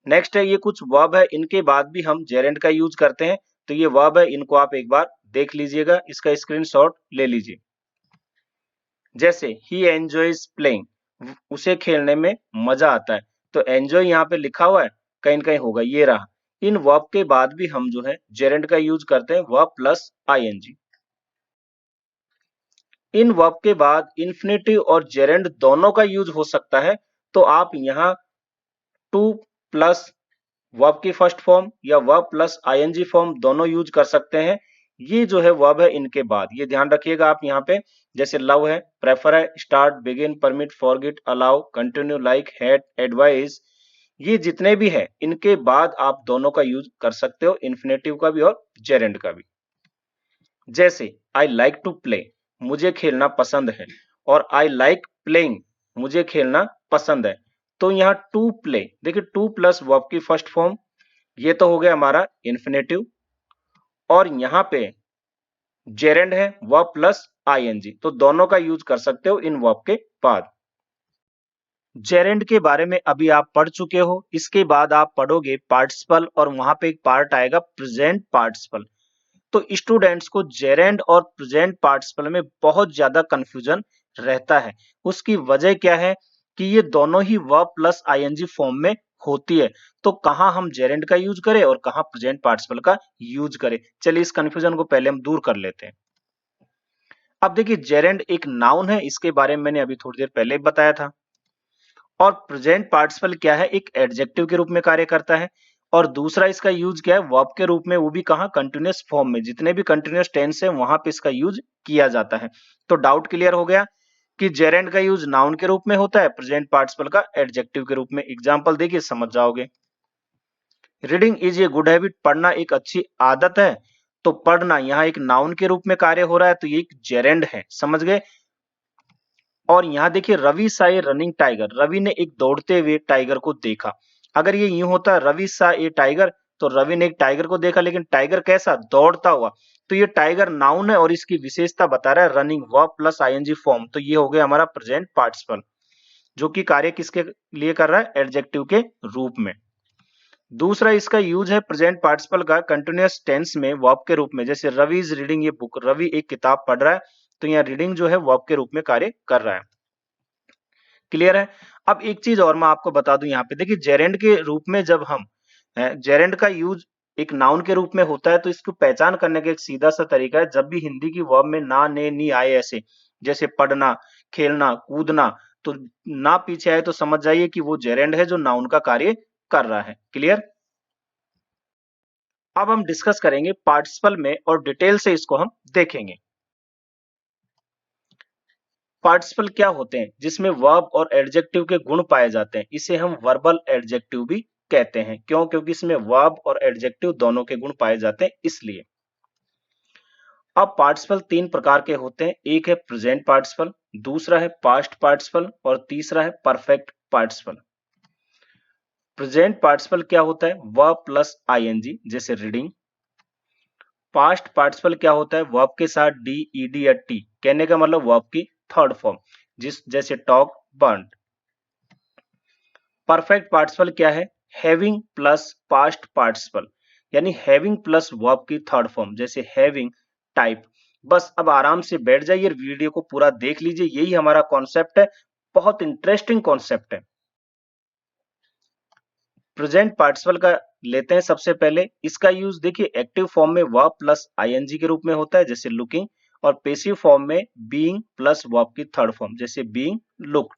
नेक्स्ट है ये कुछ वर्ब है, इनके बाद भी हम जेरेंड का यूज करते हैं। तो ये वर्ब है, इनको आप एक बार देख लीजिएगा, इसका स्क्रीनशॉट ले लीजिए। जैसे ही एंजॉयज प्लेइंग, उसे खेलने में मजा आता है। तो एंजॉय यहाँ पे लिखा हुआ है, कहीं कहीं होगा ये रहा। इन वर्ब के बाद भी हम जो है जेरेंड का यूज करते हैं, वर्ब प्लस आईएनजी। इन वर्ब के बाद इंफिनिटिव और जेरेंड दोनों का यूज हो सकता है। तो आप यहाँ टू प्लस वर्ब की फर्स्ट फॉर्म या वर्ब प्लस आईएनजी फॉर्म दोनों यूज कर सकते हैं। ये जो है वर्ब है इनके बाद, ये ध्यान रखिएगा आप यहाँ पे। जैसे लव है, प्रेफर है, start, begin, permit, forget, allow, continue, like, hate, advice, ये जितने भी है इनके बाद आप दोनों का यूज कर सकते हो, इन्फिनेटिव का भी और जेरेंड का भी। जैसे आई लाइक टू प्ले, मुझे खेलना पसंद है, और आई लाइक प्लेइंग, मुझे खेलना पसंद है। तो यहाँ टू प्ले, देखिए टू प्लस वर्ब की फर्स्ट फॉर्म, ये तो हो गया हमारा इन्फिनेटिव, और यहाँ पे जेरेंड है वर्ब प्लस आईएनजी, तो दोनों का यूज कर सकते हो इन वर्ब के बाद। जेरेंड के बारे में अभी आप पढ़ चुके हो, इसके बाद आप पढ़ोगे पार्टिसिपल, और वहां पे एक पार्ट आएगा प्रेजेंट पार्टिसिपल। तो स्टूडेंट्स को जेरेंड और प्रेजेंट पार्टिसिपल में बहुत ज्यादा कंफ्यूजन रहता है। उसकी वजह क्या है कि ये दोनों ही वर्ब प्लस आईएनजी फॉर्म में होती है। तो कहां हम जेरेंड का यूज करें और कहां प्रेजेंट पार्टिसिपल का यूज करें, चलिए इस कंफ्यूजन को पहले हम दूर कर लेते हैं। अब देखिए जेरेंड एक नाउन है, इसके बारे में मैंने अभी थोड़ी देर पहले बताया था। और प्रेजेंट पार्टिसिपल क्या है, एक एडजेक्टिव के रूप में कार्य करता है। और दूसरा इसका यूज क्या है वर्ब के रूप में, वो भी कहाँ कंटिन्यूअस फॉर्म में, जितने भी कंटिन्यूअस टेंस है वहां पे इसका यूज किया जाता है। तो डाउट क्लियर हो गया। कि जेरेंड का यूज नाउन के रूप में होता है, प्रेजेंट पार्टिसिपल का एडजेक्टिव के रूप में। एग्जांपल देखिए, समझ जाओगे। Reading is a good habit, पढ़ना एक अच्छी आदत है। तो पढ़ना यहाँ एक नाउन के रूप में कार्य हो रहा है, तो ये एक जेरेंड है, समझ गए। और यहाँ देखिए, रवि सा ए रनिंग टाइगर, रवि ने एक दौड़ते हुए टाइगर को देखा। अगर ये यूं होता रवि सा ए टाइगर, तो रवि ने एक टाइगर को देखा, लेकिन टाइगर कैसा, दौड़ता हुआ। तो ये टाइगर नाउन है और इसकी विशेषता बता रहा है running, verb plus I N G form. तो ये हो गया हमारा प्रेजेंट पार्टिसिपल, जो कि कार्य किसके लिए कर रहा है, एडजेक्टिव के रूप में। दूसरा इसका यूज है प्रेजेंट पार्टिसिपल का कंटिन्यूअस टेंस में वर्ब के रूप में। जैसे रवि इज रीडिंग ये बुक, रवि एक किताब पढ़ रहा है, तो यहाँ रीडिंग जो है वर्ब के रूप में कार्य कर रहा है। क्लियर है। अब एक चीज और मैं आपको बता दूं, यहाँ पे देखिए, जेरेंड के रूप में जब हम जेरेंड का यूज एक नाउन के रूप में होता है, तो इसको पहचान करने का एक सीधा सा तरीका है, जब भी हिंदी की वर्ब में ना, ने, नी आए ऐसे, जैसे पढ़ना, खेलना, कूदना, तो ना पीछे आए तो समझ जाइए कि वो जेरेंड है जो नाउन का कार्य कर रहा है। क्लियर। अब हम डिस्कस करेंगे पार्टिसिपल में और डिटेल से इसको हम देखेंगे। पार्टिसिपल क्या होते हैं, जिसमें वर्ब और एडजेक्टिव के गुण पाए जाते हैं, इसे हम वर्बल एडजेक्टिव भी कहते हैं। क्यों? क्योंकि इसमें वर्ब और एडजेक्टिव दोनों के गुण पाए जाते हैं, इसलिए। अब पार्टिसिपल तीन प्रकार के होते हैं, एक है प्रेजेंट पार्टिसिपल, दूसरा है पास्ट पार्टिसिपल और तीसरा है परफेक्ट पार्टिसिपल। प्रेजेंट पार्टिसिपल क्या होता है, वर्ब प्लस आईएनजी, जैसे रीडिंग। पास्ट पार्टिसिपल क्या होता है, वर्ब के साथ डी, ईडी या टी, कहने का मतलब वर्ब की थर्ड फॉर्म, जैसे टॉक, बर्न। परफेक्ट पार्टिसिपल क्या है, हैविंग प्लस पास्ट पार्टिसिपल, यानी हैविंग प्लस वर्ब की थर्ड फॉर्म, जैसे हैविंग, टाइप। बस अब आराम से बैठ जाइए, वीडियो को पूरा देख लीजिए, यही हमारा कॉन्सेप्ट है, बहुत इंटरेस्टिंग कॉन्सेप्ट है। प्रेजेंट पार्टिसिपल का लेते हैं सबसे पहले। इसका यूज देखिए, एक्टिव फॉर्म में वर्ब प्लस आईएनजी के रूप में होता है, जैसे लुकिंग, और पैसिव फॉर्म में बीइंग प्लस वर्ब की थर्ड फॉर्म, जैसे बीइंग लुक्ड।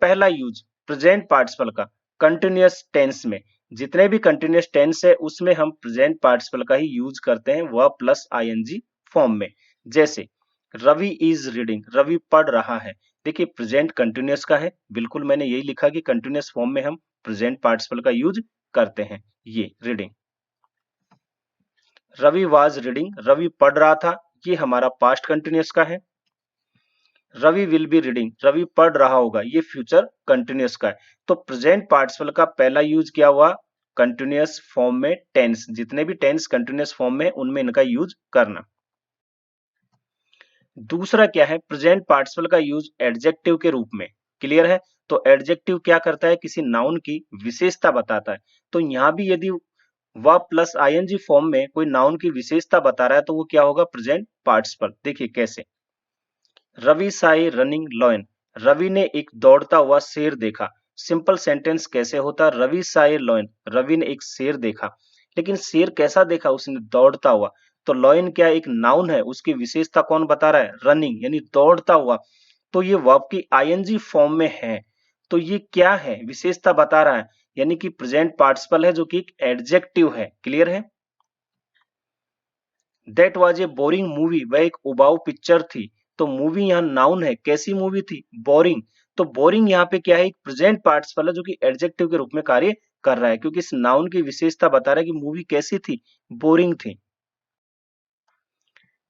पहला यूज प्रेजेंट पार्टिसिपल का कंटिन्यूअस टेंस में, जितने भी कंटिन्यूअस टेंस है उसमें हम प्रेजेंट पार्टिसिपल का ही यूज करते हैं, वर्ब प्लस आईएनजी फॉर्म में। जैसे रवि इज रीडिंग, रवि पढ़ रहा है। देखिए, प्रेजेंट कंटिन्यूअस का है, बिल्कुल मैंने यही लिखा कि कंटिन्यूअस फॉर्म में हम प्रेजेंट पार्टिसिपल का यूज करते हैं, ये reading. Ravi was reading, Ravi पढ़ रहा था, ये हमारा पास्ट कंटिन्यूअस का है। Ravi will be reading, Ravi पढ़ रहा होगा, ये फ्यूचर कंटिन्यूअस का है। तो प्रेजेंट पार्टिसिपल का पहला यूज क्या हुआ, कंटिन्यूअस फॉर्म में टेंस, जितने भी टेंस कंटिन्यूअस फॉर्म में उनमें इनका यूज करना। दूसरा क्या है, प्रेजेंट पार्टिसिपल का यूज एडजेक्टिव के रूप में। क्लियर है। तो एडजेक्टिव क्या करता है, किसी नाउन की विशेषता बताता है। तो यहाँ भी यदि वर्ब प्लस आईएनजी फॉर्म में कोई नाउन की विशेषता बता रहा है, तो वो क्या होगा, प्रेजेंट पार्टिसिपल। देखिए कैसे, रवि साई रनिंग लॉयन, रवि ने एक दौड़ता हुआ शेर देखा। सिंपल सेंटेंस कैसे होता, रवि साई लॉयन, रवि ने एक शेर देखा, लेकिन शेर कैसा देखा, उसने दौड़ता हुआ। तो लॉयन क्या एक नाउन है, उसकी विशेषता कौन बता रहा है, रनिंग, यानी दौड़ता हुआ। तो ये वर्ब की आईएनजी फॉर्म में है, तो ये क्या है, विशेषता बता रहा है, यानी कि प्रेजेंट पार्टिसिपल है, जो कि एक एडजेक्टिव है। क्लियर है। That was a boring movie, वह एक उबाऊ पिक्चर थी। तो मूवी यहाँ नाउन है, कैसी मूवी थी, बोरिंग। तो बोरिंग यहाँ पे क्या है, एक प्रेजेंट पार्टिसिपल है, जो कि एडजेक्टिव के रूप में कार्य कर रहा है, क्योंकि इस नाउन की विशेषता बता रहा है कि मूवी कैसी थी, बोरिंग थी।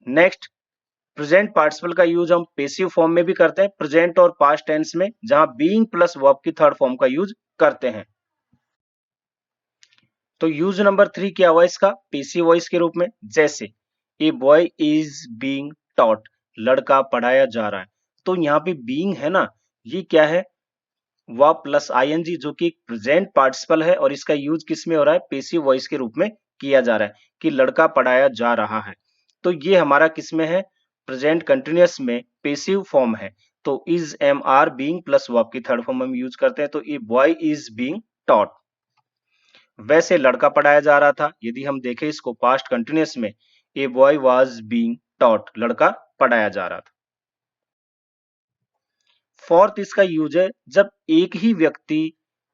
नेक्स्ट, प्रेजेंट पार्टिसिपल का यूज हम पेसिव फॉर्म में भी करते हैं, प्रेजेंट और पास्ट टेंस में, जहां बीइंग प्लस वर्ब की थर्ड फॉर्म का यूज करते हैं। तो यूज नंबर 3 क्या हुआ इसका, पेसिव वॉइस के रूप में। जैसे ए बॉय इज बीइंग टॉट, लड़का पढ़ाया जा रहा है। तो यहाँ पे बीइंग है ना, ये क्या है, वर्ब प्लस आईएनजी, जो कि प्रेजेंट पार्टिसिपल है, और इसका यूज किस में हो रहा है, पेसिव वॉइस के रूप में किया जा रहा है, कि लड़का पढ़ाया जा रहा है। तो ये हमारा किस में है, प्रेजेंट कंटिन्यूअस में पेसिव फॉर्म है। तो is am are being plus verb की थर्ड फॉर्म हम यूज करते हैं। तो a boy is being taught, वैसे लड़का पढ़ाया जा रहा था। यदि हम देखें इसको पास्ट कंटिन्यूअस में, a boy was being taught, लड़का पढ़ाया जा रहा था। फोर्थ इसका यूज है, जब एक ही व्यक्ति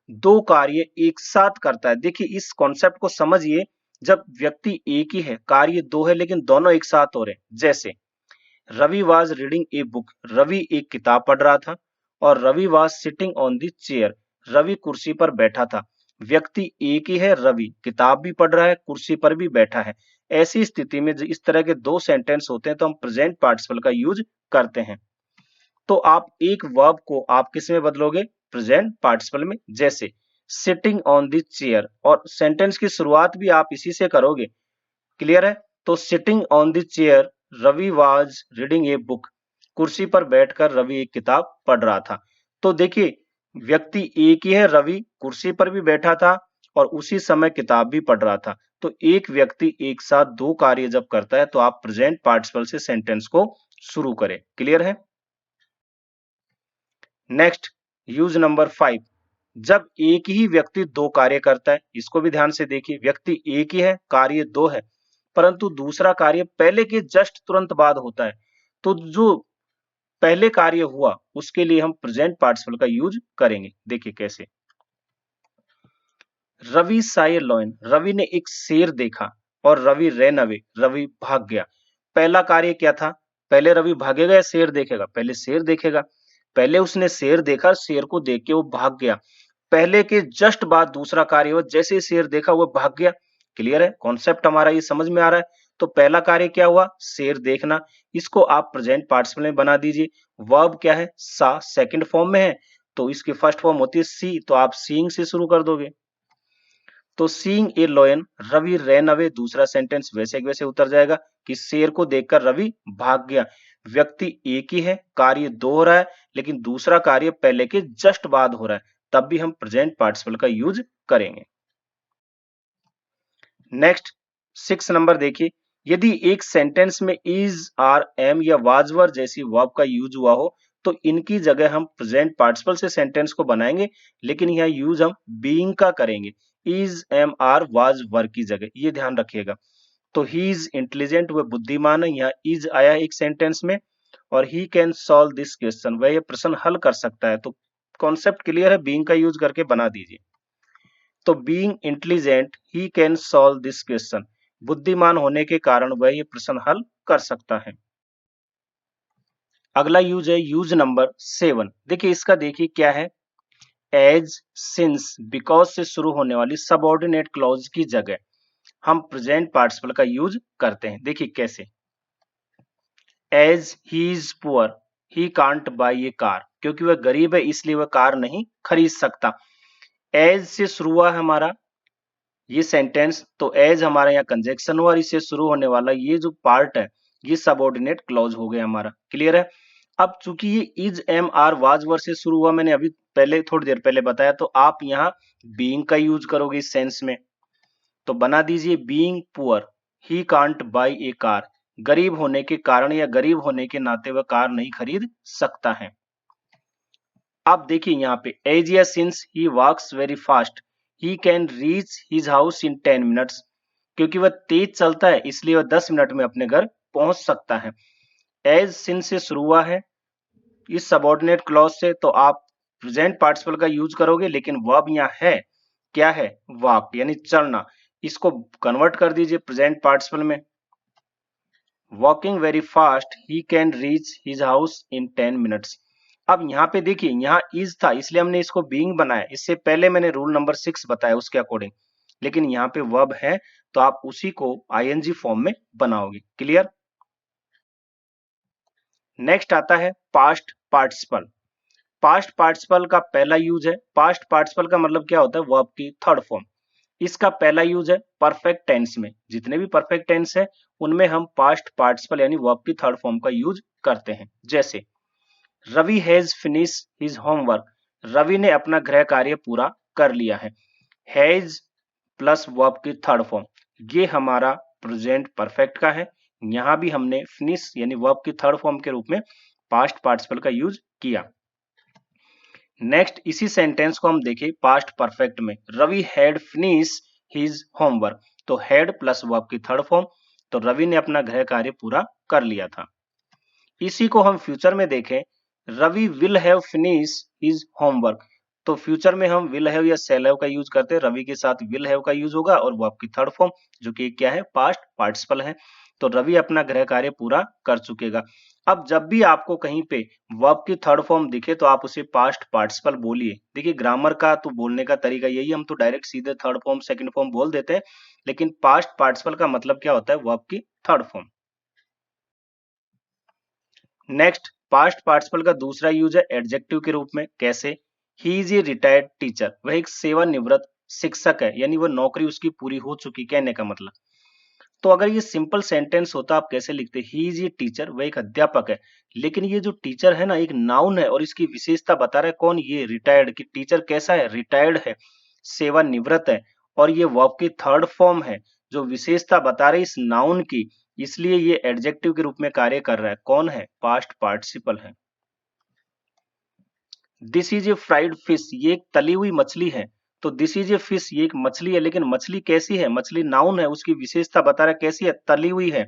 दो कार्य एक साथ करता है। देखिए इस कॉन्सेप्ट को समझिए, जब व्यक्ति एक ही है, कार्य दो है, लेकिन दोनों एक साथ हो रहे हैं। जैसे Ravi was reading a book, Ravi एक किताब पढ़ रहा था। और Ravi was sitting on the chair, Ravi कुर्सी पर बैठा था। व्यक्ति एक ही है, रवि किताब भी पढ़ रहा है, कुर्सी पर भी बैठा है। ऐसी स्थिति में इस तरह के दो सेंटेंस होते हैं तो हम प्रेजेंट पार्टिसिपल का यूज करते हैं। तो आप एक वर्ब को आप किस में बदलोगे? प्रेजेंट पार्टिसिपल में। जैसे सिटिंग ऑन द चेयर, और सेंटेंस की शुरुआत भी आप इसी से करोगे। क्लियर है? तो sitting on the chair Ravi was reading a book, कुर्सी पर बैठकर रवि एक किताब पढ़ रहा था। तो देखिए, व्यक्ति एक ही है, रवि कुर्सी पर भी बैठा था और उसी समय किताब भी पढ़ रहा था। तो एक व्यक्ति एक साथ दो कार्य जब करता है तो आप प्रेजेंट पार्टिसिपल से सेंटेंस को शुरू करें। क्लियर है? Next, use number 5। जब एक ही व्यक्ति दो कार्य करता है, इसको भी ध्यान से देखिए। व्यक्ति एक ही है, कार्य दो है, परंतु दूसरा कार्य पहले के जस्ट तुरंत बाद होता है। तो जो पहले कार्य हुआ उसके लिए हम प्रेजेंट पार्टिसिपल का यूज करेंगे। देखिए कैसे। Ravi saw a lion, Ravi ने एक शेर देखा। और रवि ran away, रवि भाग गया। पहला कार्य क्या था? पहले रवि भागेगा या शेर देखेगा? पहले शेर देखेगा। पहले उसने शेर देखा, शेर को देख के वो भाग गया। पहले के जस्ट बाद दूसरा कार्य हुआ, जैसे ही शेर देखा वो भाग गया। क्लियर है? कॉन्सेप्ट हमारा ये समझ में आ रहा है? तो पहला कार्य क्या हुआ? शेर देखना। इसको आप प्रेजेंट पार्टिसिपल में बना दीजिए। वर्ब क्या है? सा, सेकंड फॉर्म में है, तो इसकी फर्स्ट फॉर्म होती है सी, तो आप सीइंग से शुरू कर दोगे। तो seeing a lion Ravi ran away, दूसरा सेंटेंस वैसे वैसे उतर जाएगा कि शेर को देखकर रवि भाग गया। व्यक्ति एक ही है, कार्य दो हो रहा है, लेकिन दूसरा कार्य पहले के जस्ट बाद हो रहा है, तब भी हम प्रेजेंट पार्टिसिपल का यूज करेंगे। नेक्स्ट 6 नंबर देखिए। यदि एक सेंटेंस में इज, आर, एम या वाज वर जैसी वर्ब का यूज हुआ हो तो इनकी जगह हम प्रेजेंट पार्टिसिपल से सेंटेंस को बनाएंगे, लेकिन यहाँ यूज हम बीइंग का करेंगे। Is, am, are, was were की जगह, ये ध्यान रखिएगा। तो ही इज इंटेलिजेंट, वह बुद्धिमान है, यहाँ इज आया है एक सेंटेंस में। और he can solve this question, वह ये प्रश्न हल कर सकता है। तो कॉन्सेप्ट क्लियर है? बीइंग का यूज करके बना दीजिए। तो being intelligent he can solve this question, बुद्धिमान होने के कारण वह ये प्रश्न हल कर सकता है। अगला यूज है यूज नंबर 7। देखिए इसका, देखिए क्या है। एज, सिंस, बिकॉज से शुरू होने वाली सबऑर्डिनेट क्लॉज की जगह हम प्रेजेंट पार्टिसिपल का यूज करते हैं। देखिए कैसे। As he is poor he can't buy a car, क्योंकि वह गरीब है इसलिए वह कार नहीं खरीद सकता। एज से शुरू हुआ है हमारा ये सेंटेंस, तो एज हमारा यहाँ कंजक्शन हुआ और इससे शुरू होने वाला ये जो पार्ट है ये सबऑर्डिनेट क्लॉज हो गया हमारा। क्लियर है? अब चूंकि ये is, am, are, was were से शुरू हुआ, मैंने अभी पहले थोड़ी देर पहले बताया, तो आप यहाँ बीइंग का यूज करोगे इस सेंस में। तो बना दीजिए being poor he can't buy a car, गरीब होने के कारण या गरीब होने के नाते वह कार नहीं खरीद सकता है। आप देखिए यहाँ पे एज या since he walks very fast he can reach his house in 10 minutes, क्योंकि वह तेज चलता है इसलिए वह 10 मिनट में अपने घर पहुंच सकता है। एज सिंस से शुरू हुआ है इस सबऑर्डिनेट क्लॉज से, तो आप प्रेजेंट पार्टिसिपल का यूज करोगे, लेकिन वर्ब यहाँ है क्या है? वॉक, यानी चलना। इसको कन्वर्ट कर दीजिए प्रेजेंट पार्टिसिपल में। Walking very fast he can reach his house in 10 minutes. अब यहाँ पे देखिए, यहाँ इज था इसलिए हमने इसको बीइंग बनाया। इससे पहले मैंने रूल नंबर 6 बताया उसके अकॉर्डिंग, लेकिन यहाँ पे वर्ब है तो आप उसी को आईएनजी फॉर्म में बनाओगे। क्लियर? नेक्स्ट आता है पास्ट पार्टिसिपल। पास्ट पार्टिसिपल का पहला यूज है, पास्ट पार्टिसिपल का मतलब क्या होता है? वर्ब की थर्ड फॉर्म। इसका पहला यूज है परफेक्ट टेंस में। जितने भी परफेक्ट टेंस है उनमें हम पास्ट पार्टिसिपल यानी वर्ब की थर्ड फॉर्म का यूज करते हैं। जैसे Ravi has finish his homework, Ravi ने अपना गृह कार्य पूरा कर लिया है। हैज प्लस वर्ब की थर्ड फॉर्म, ये हमारा प्रेजेंट परफेक्ट का है। यहां भी हमने फिनिश यानी वर्ब की थर्ड फॉर्म के रूप में पास्ट पार्टिसिपल का यूज किया। नेक्स्ट इसी सेंटेंस को हम देखें पास्ट परफेक्ट में। Ravi had finish his homework, तो हैड प्लस वर्ब की थर्ड फॉर्म, तो रवि ने अपना गृह कार्य पूरा कर लिया था। इसी को हम फ्यूचर में देखें, Ravi will have finish his homework, तो फ्यूचर में हम विल हैव या शैल हैव का यूज करते हैं। रवि के साथ विल हैव का यूज होगा और वर्ब की थर्ड फॉर्म जो कि क्या है? पास्ट पार्टिसिपल है। तो रवि अपना गृह कार्य पूरा कर चुकेगा। अब जब भी आपको कहीं पे वर्ब की थर्ड फॉर्म दिखे तो आप उसे पास्ट पार्टिसिपल बोलिए। देखिए ग्रामर का तो बोलने का तरीका यही, हम तो डायरेक्ट सीधे थर्ड फॉर्म सेकंड फॉर्म बोल देते हैं, लेकिन पास्ट पार्टिसिपल का मतलब क्या होता है? वर्ब की third form. Next, past participle का दूसरा यूज है एडजेक्टिव के रूप में। कैसे? He is a retired teacher, वह एक सेवानिवृत्त शिक्षक है, यानी वह नौकरी उसकी पूरी हो चुकी, कहने का मतलब। तो अगर ये सिंपल सेंटेंस होता आप कैसे लिखते? ही इज ए टीचर, वह एक अध्यापक है। लेकिन ये जो टीचर है ना, एक नाउन है और इसकी विशेषता बता रहा है कौन? ये रिटायर्ड। कि टीचर कैसा है? रिटायर्ड है, सेवानिवृत्त है, और ये वर्ब की थर्ड फॉर्म है जो विशेषता बता रही इस नाउन की, इसलिए ये एडजेक्टिव के रूप में कार्य कर रहा है। कौन है? पास्ट पार्टिसिपल है। This is a fried fish, ये एक तली हुई मछली है। तो दिस इज ए फिश, ये एक मछली है, लेकिन मछली कैसी है? मछली नाउन है, उसकी विशेषता बता रहा है कैसी है? तली हुई है,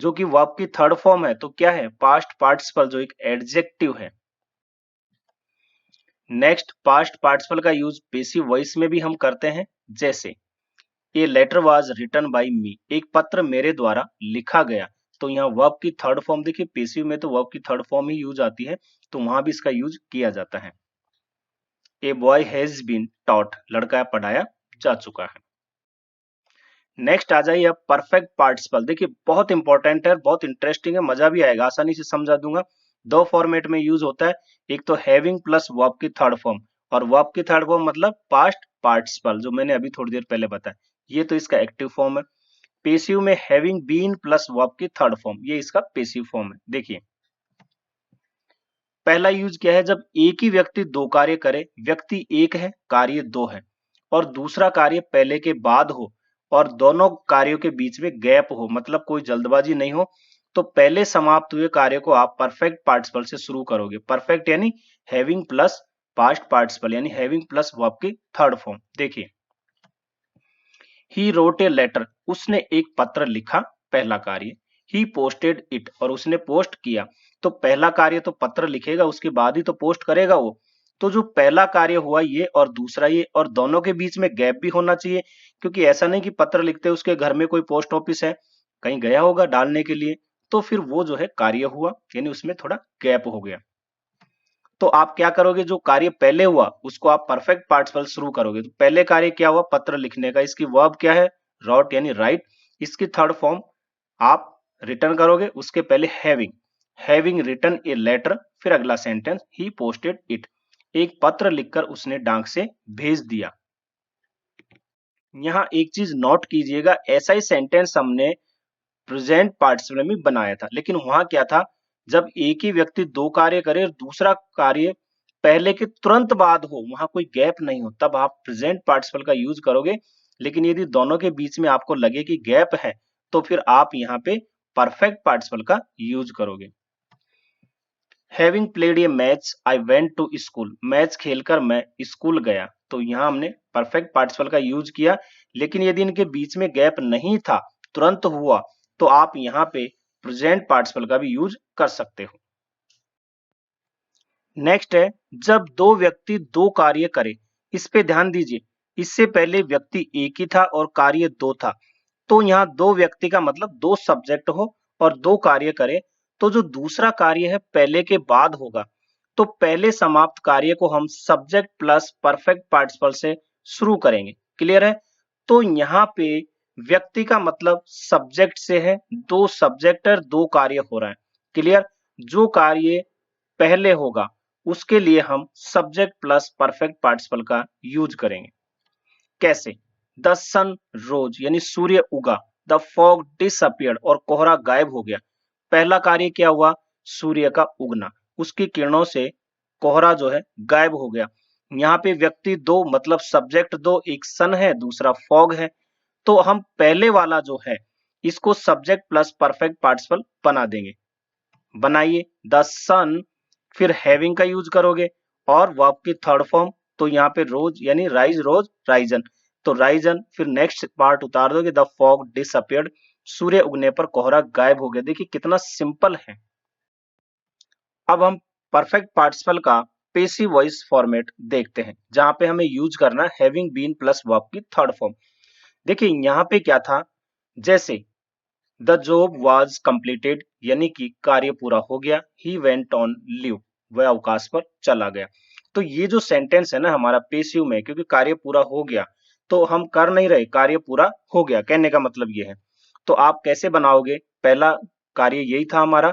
जो कि वर्ब की थर्ड फॉर्म है। तो क्या है? पास्ट पार्टिसिपल, जो एक एडजेक्टिव है। नेक्स्ट, पास्ट पार्टिसिपल का यूज पेसिव वॉइस में भी हम करते हैं। जैसे a letter was written by me, एक पत्र मेरे द्वारा लिखा गया। तो यहाँ वर्ब की थर्ड फॉर्म देखिए, पेसिव में तो वर्ब की थर्ड फॉर्म ही यूज आती है, तो वहां भी इसका यूज किया जाता है। A boy has been taught, लड़का पढ़ाया जा चुका है। नेक्स्ट आ जाइए अब परफेक्ट पार्टिसिपल। देखिए बहुत इंपॉर्टेंट है, बहुत इंटरेस्टिंग है, मजा भी आएगा, आसानी से समझा दूंगा। दो फॉर्मेट में यूज होता है, एक तो हैविंग प्लस वर्ब की थर्ड फॉर्म, और वर्ब की थर्ड फॉर्म मतलब पास्ट पार्टिसिपल, जो मैंने अभी थोड़ी देर पहले बताया। ये तो इसका एक्टिव फॉर्म है। पेसिव में हैविंग बीन प्लस वर्ब की थर्ड फॉर्म, ये इसका पेसिव फॉर्म है। देखिए पहला यूज क्या है? जब एक ही व्यक्ति दो कार्य करे, व्यक्ति एक है, कार्य दो है, और दूसरा कार्य पहले के बाद हो, और दोनों कार्यों के बीच में गैप हो, मतलब कोई जल्दबाजी नहीं हो, तो पहले समाप्त हुए कार्य को आप परफेक्ट पार्टिसिपल से शुरू करोगे। परफेक्ट यानी हैविंग प्लस पास्ट पार्टिसिपल, यानी हैविंग प्लस वर्ब की थर्ड फॉर्म। देखिए ही रोट ए लेटर, उसने एक पत्र लिखा, पहला कार्य। ही पोस्टेड इट, और उसने पोस्ट किया। तो पहला कार्य तो पत्र लिखेगा, उसके बाद ही तो पोस्ट करेगा वो। तो जो पहला कार्य हुआ ये, और दूसरा ये, और दोनों के बीच में गैप भी होना चाहिए, क्योंकि ऐसा नहीं कि पत्र लिखते उसके घर में कोई पोस्ट ऑफिस है, कहीं गया होगा डालने के लिए, तो फिर वो जो है कार्य हुआ, यानी उसमें थोड़ा गैप हो गया। तो आप क्या करोगे? जो कार्य पहले हुआ उसको आप परफेक्ट पार्टिसिपल शुरू करोगे। तो पहले कार्य क्या हुआ? पत्र लिखने का, इसकी वर्ब क्या है? रॉट यानी राइट। इसकी थर्ड फॉर्म आप रिटर्न करोगे, उसके पहले having, having written a letter, फिर अगला सेंटेंस ही पोस्टेड इट, एक पत्र लिखकर उसने डाक से भेज दिया। यहाँ एक चीज नोट कीजिएगा, ऐसा ही सेंटेंस हमने प्रेजेंट पार्टिसिपल में बनाया था, लेकिन वहां क्या था? जब एक ही व्यक्ति दो कार्य करे और दूसरा कार्य पहले के तुरंत बाद हो, वहां कोई गैप नहीं हो, तब आप प्रेजेंट पार्टिसिपल का यूज करोगे। लेकिन यदि दोनों के बीच में आपको लगे कि गैप है, तो फिर आप यहाँ पे परफेक्ट पार्टिसिपल का यूज करोगे। Having played a match I went to school, match खेलकर मैं स्कूल गया। तो यहाँ हमने परफेक्ट पार्टिसिपल का यूज किया, लेकिन यदि इनके बीच में गैप नहीं था, तुरंत हुआ, तो आप यहाँ पे प्रेजेंट पार्टिसिपल का भी यूज कर सकते हो। नेक्स्ट है जब दो व्यक्ति दो कार्य करें। इस पे ध्यान दीजिए, इससे पहले व्यक्ति एक ही था और कार्य दो था। तो यहाँ दो व्यक्ति का मतलब दो सब्जेक्ट हो और दो कार्य करे, तो जो दूसरा कार्य है पहले के बाद होगा। तो पहले समाप्त कार्य को हम सब्जेक्ट प्लस परफेक्ट पार्टिसिपल से शुरू करेंगे। क्लियर है? तो यहाँ पे व्यक्ति का मतलब सब्जेक्ट से है, दो सब्जेक्ट है, दो कार्य हो रहा है। क्लियर? जो कार्य पहले होगा उसके लिए हम सब्जेक्ट प्लस परफेक्ट पार्टिसिपल का यूज करेंगे। कैसे? द सन रोज यानी सूर्य उगा, द फॉग डिसअपियर्ड और कोहरा गायब हो गया। पहला कार्य क्या हुआ? सूर्य का उगना, उसकी किरणों से कोहरा जो है गायब हो गया। यहाँ पे व्यक्ति दो मतलब सब्जेक्ट दो, एक सन है दूसरा फॉग है। तो हम पहले वाला जो है इसको सब्जेक्ट प्लस परफेक्ट पार्टिसिपल बना देंगे। बनाइए, द सन, फिर हैविंग का यूज करोगे और वर्ब की थर्ड फॉर्म, तो यहाँ पे रोज यानी राइज रोज राइजन, तो राइजन, फिर नेक्स्ट पार्ट उतार दोगे, द फॉग डिसअपियर्ड, सूर्य उगने पर कोहरा गायब हो गया। देखिए कितना सिंपल है। अब हम परफेक्ट पार्टिसिपल का पेसिव वॉइस फॉर्मेट देखते हैं, जहां पे हमें यूज करना है हैविंग बीन प्लस वर्ब की थर्ड फॉर्म। देखिए यहाँ पे क्या था? जैसे द जॉब वाज कंप्लीटेड यानी कि कार्य पूरा हो गया। ही वेंट ऑन लीव, वह अवकाश पर चला गया। तो ये जो सेंटेंस है ना हमारा पेसिव में, क्योंकि कार्य पूरा हो गया तो हम कर नहीं रहे, कार्य पूरा हो गया कहने का मतलब ये है। तो आप कैसे बनाओगे? पहला कार्य यही था हमारा,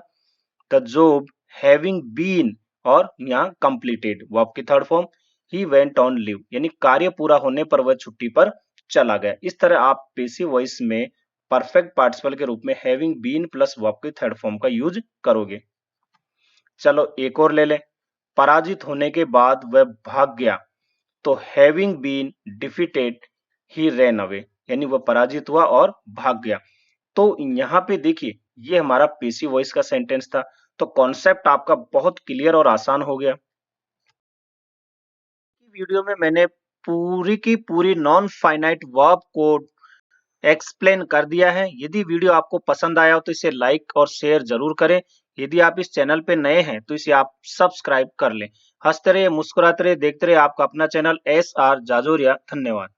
द जॉब हैविंग बीन, और यहाँ कंप्लीटेड वर्ब की third form, he went on leave यानी कार्य पूरा होने पर वह छुट्टी पर चला गया। इस तरह आप पेसिव वॉइस में परफेक्ट पार्टिसिपल के रूप में हैविंग बीन प्लस वर्ब की थर्ड फॉर्म का यूज करोगे। चलो एक और ले लें, पराजित होने के बाद वह भाग गया। तो having been defeated he ran away, यानी वह पराजित हुआ और भाग गया। तो यहाँ पे देखिए ये हमारा पेसिव वॉइस का सेंटेंस था। तो कॉन्सेप्ट आपका बहुत क्लियर और आसान हो गया। वीडियो में मैंने पूरी की पूरी नॉन फाइनाइट वर्ब को एक्सप्लेन कर दिया है। यदि वीडियो आपको पसंद आया हो तो इसे लाइक और शेयर जरूर करें। यदि आप इस चैनल पे नए हैं तो इसे आप सब्सक्राइब कर लें। हंसते रहिए, मुस्कुराते रहिए, देखते रहिए आपका अपना चैनल SR जाजोरिया। धन्यवाद।